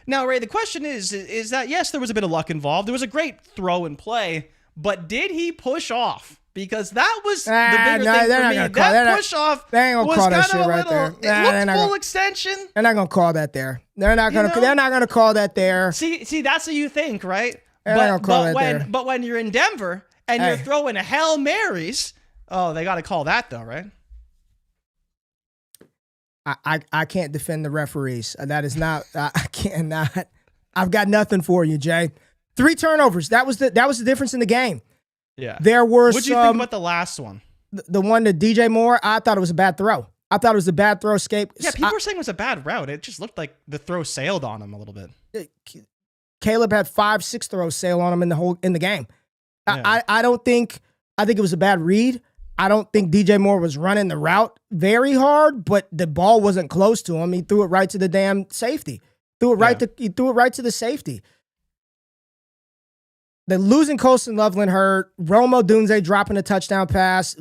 Now, Ray, the question is that, yes, there was a bit of luck involved. There was a great throw and play, but did he push off? Because that was the bigger thing for me. That push-off was kind of a little, it looked full extension. They're not going to call that there. They're not going to call that there. See, that's what you think, right? But when you're in Denver and you're throwing Hail Marys, they got to call that, though, right? I can't defend the referees. That is not, I cannot. I've got nothing for you, Jay. 3 turnovers. That was the difference in the game. Yeah. There were What'd you think about the last one? The one to DJ Moore, I thought it was a bad throw. I thought it was a bad throw escape. Yeah, people were saying it was a bad route. It just looked like the throw sailed on him a little bit. Caleb had 5-6 throws sail on him in the game. Yeah. I think it was a bad read. I don't think DJ Moore was running the route very hard, but the ball wasn't close to him. He threw it right to the damn safety. He threw it right to the safety. The losing Colston Loveland hurt. Rome Odunze dropping a touchdown pass.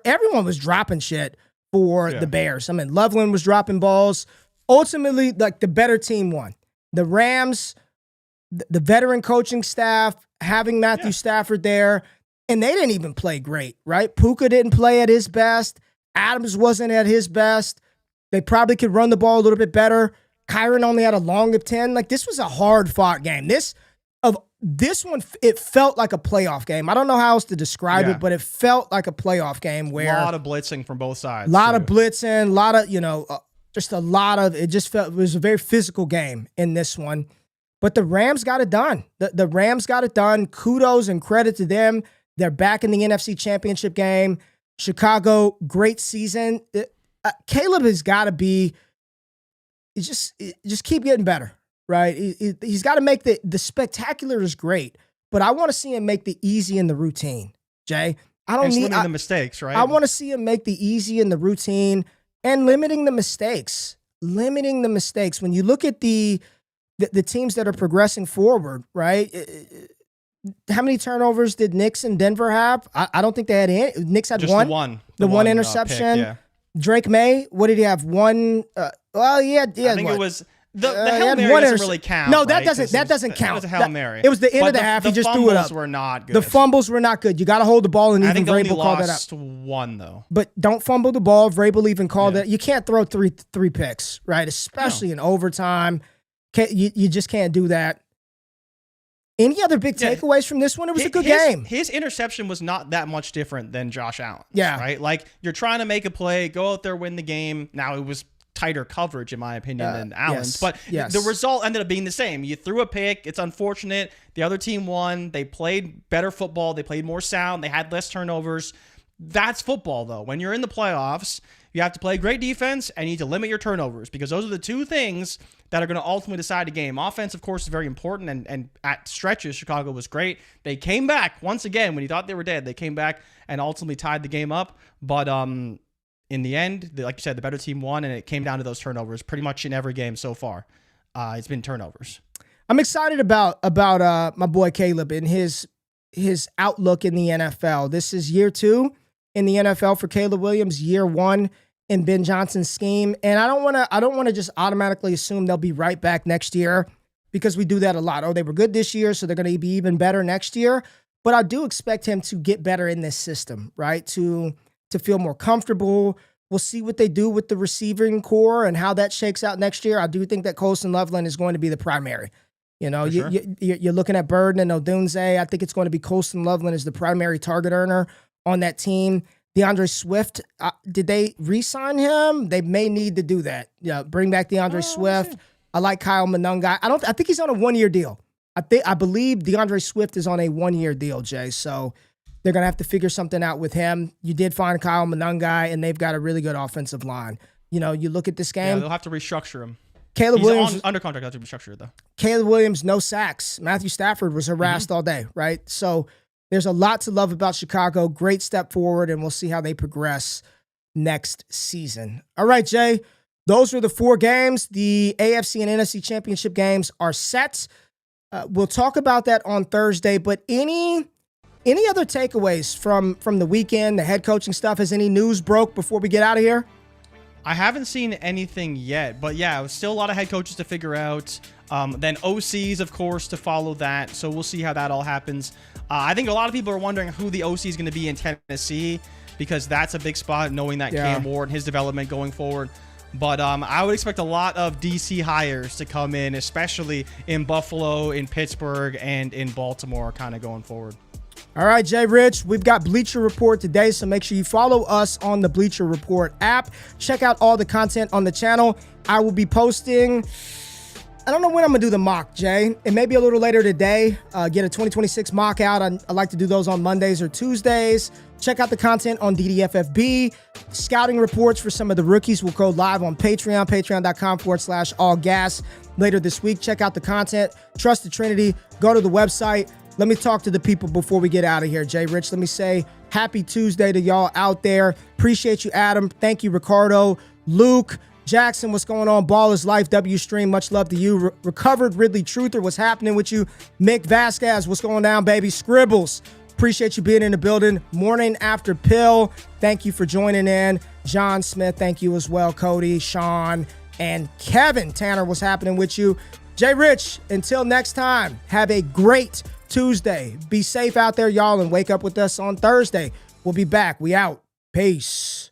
Everyone was dropping shit for the Bears. I mean, Loveland was dropping balls. Ultimately, like, the better team won. The Rams, the veteran coaching staff, having Matthew Stafford there, and they didn't even play great, right? Puka didn't play at his best. Adams wasn't at his best. They probably could run the ball a little bit better. Kyron only had a long of 10. Like, this was a hard-fought game. This one, it felt like a playoff game. I don't know how else to describe it, but it felt like a playoff game where a lot of blitzing from both sides. A lot of blitzing, a lot of, just a lot of, it was a very physical game in this one. But the Rams got it done. The Rams got it done. Kudos and credit to them. They're back in the NFC Championship game. Chicago, great season. Caleb has got to be, just keep getting better. Right, he's got to make the spectacular is great, but I want to see him make the easy and the routine. Jay, I don't need the mistakes, right? I want to see him make the easy and the routine, and limiting the mistakes. When you look at the teams that are progressing forward, right? How many turnovers did Knicks and Denver have? I don't think they had any. Knicks had just one. The one interception. Pick, yeah. Drake Maye, what did he have? One. I think it was. The Hail Mary doesn't really count. No, that right? doesn't count. It was a Hail Mary. It was the end of the half. He just threw it up. The fumbles were not good. The fumbles were not good. You got to hold the ball, and even Vrabel called that up. I think they only lost one, though. But don't fumble the ball. Vrabel even called it. You can't throw three picks, right? Especially in overtime. You just can't do that. Any other big takeaways from this one? It was a good game. His interception was not that much different than Josh Allen's. Yeah. Right? Like, you're trying to make a play, go out there, win the game. Now, it was tighter coverage, in my opinion, than Allen's. But the result ended up being the same. You threw a pick. It's unfortunate. The other team won. They played better football. They played more sound. They had less turnovers. That's football, though. When you're in the playoffs, you have to play great defense and you need to limit your turnovers, because those are the two things that are going to ultimately decide a game. Offense, of course, is very important, and at stretches, Chicago was great. They came back once again when you thought they were dead. They came back and ultimately tied the game up. But in the end, like you said, the better team won, and it came down to those turnovers pretty much in every game so far. It's been turnovers. I'm excited about my boy Caleb and his outlook in the NFL. This is year 2 in the NFL for Caleb Williams, year 1 in Ben Johnson's scheme. And I don't want to just automatically assume they'll be right back next year, because we do that a lot. Oh, they were good this year, so they're going to be even better next year. But I do expect him to get better in this system, right? To feel more comfortable. We'll see what they do with the receiving core and how that shakes out next year. I do think that Colston Loveland is going to be the primary. You know, For sure. you're looking at Burden and Odunze. I think it's going to be Colston Loveland as the primary target earner on that team. DeAndre Swift, did they re-sign him? They may need to do that. Yeah, bring back DeAndre Swift. I like Kyle Monunga. I think he's on a 1-year deal. I believe DeAndre Swift is on a 1-year deal, Jay. So they're gonna have to figure something out with him. You did find Kyle Monunga, and they've got a really good offensive line. You know, you look at this game. Yeah, they'll have to restructure him. Caleb He's Williams under contract. Have to restructure it though. Caleb Williams, no sacks. Matthew Stafford was harassed all day, right? So there's a lot to love about Chicago. Great step forward, and we'll see how they progress next season. All right, Jay, those were the 4 games. The AFC and NFC championship games are set. We'll talk about that on Thursday, but any other takeaways from the weekend, the head coaching stuff? Has any news broke before we get out of here? I haven't seen anything yet, but yeah, still a lot of head coaches to figure out. Then OCs, of course, to follow that. So we'll see how that all happens. I think a lot of people are wondering who the OC is going to be in Tennessee, because that's a big spot, knowing that Cam Ward and his development going forward. But I would expect a lot of DC hires to come in, especially in Buffalo, in Pittsburgh, and in Baltimore kind of going forward. All right, Jay Rich, we've got Bleacher Report today, so make sure you follow us on the Bleacher Report app. Check out all the content on the channel. I will be posting, I don't know when I'm going to do the mock, Jay. It may be a little later today. Get a 2026 mock out. I like to do those on Mondays or Tuesdays. Check out the content on DDFFB. Scouting reports for some of the rookies will go live on Patreon, patreon.com/allgas later this week. Check out the content. Trust the Trinity. Go to the website. Let me talk to the people before we get out of here, Jay Rich. Let me say happy Tuesday to y'all out there. Appreciate you, Adam. Thank you, Ricardo. Luke, Jackson, what's going on? Ball is life, W Stream. Much love to you. Recovered Ridley Truther, what's happening with you? Mick Vasquez, what's going down, baby? Scribbles, appreciate you being in the building. Morning After Pill, thank you for joining in. John Smith, thank you as well. Cody, Sean, and Kevin. Tanner, what's happening with you? Jay Rich, until next time, have a great Tuesday. Be safe out there, y'all, and wake up with us on Thursday. We'll be back. We out. Peace.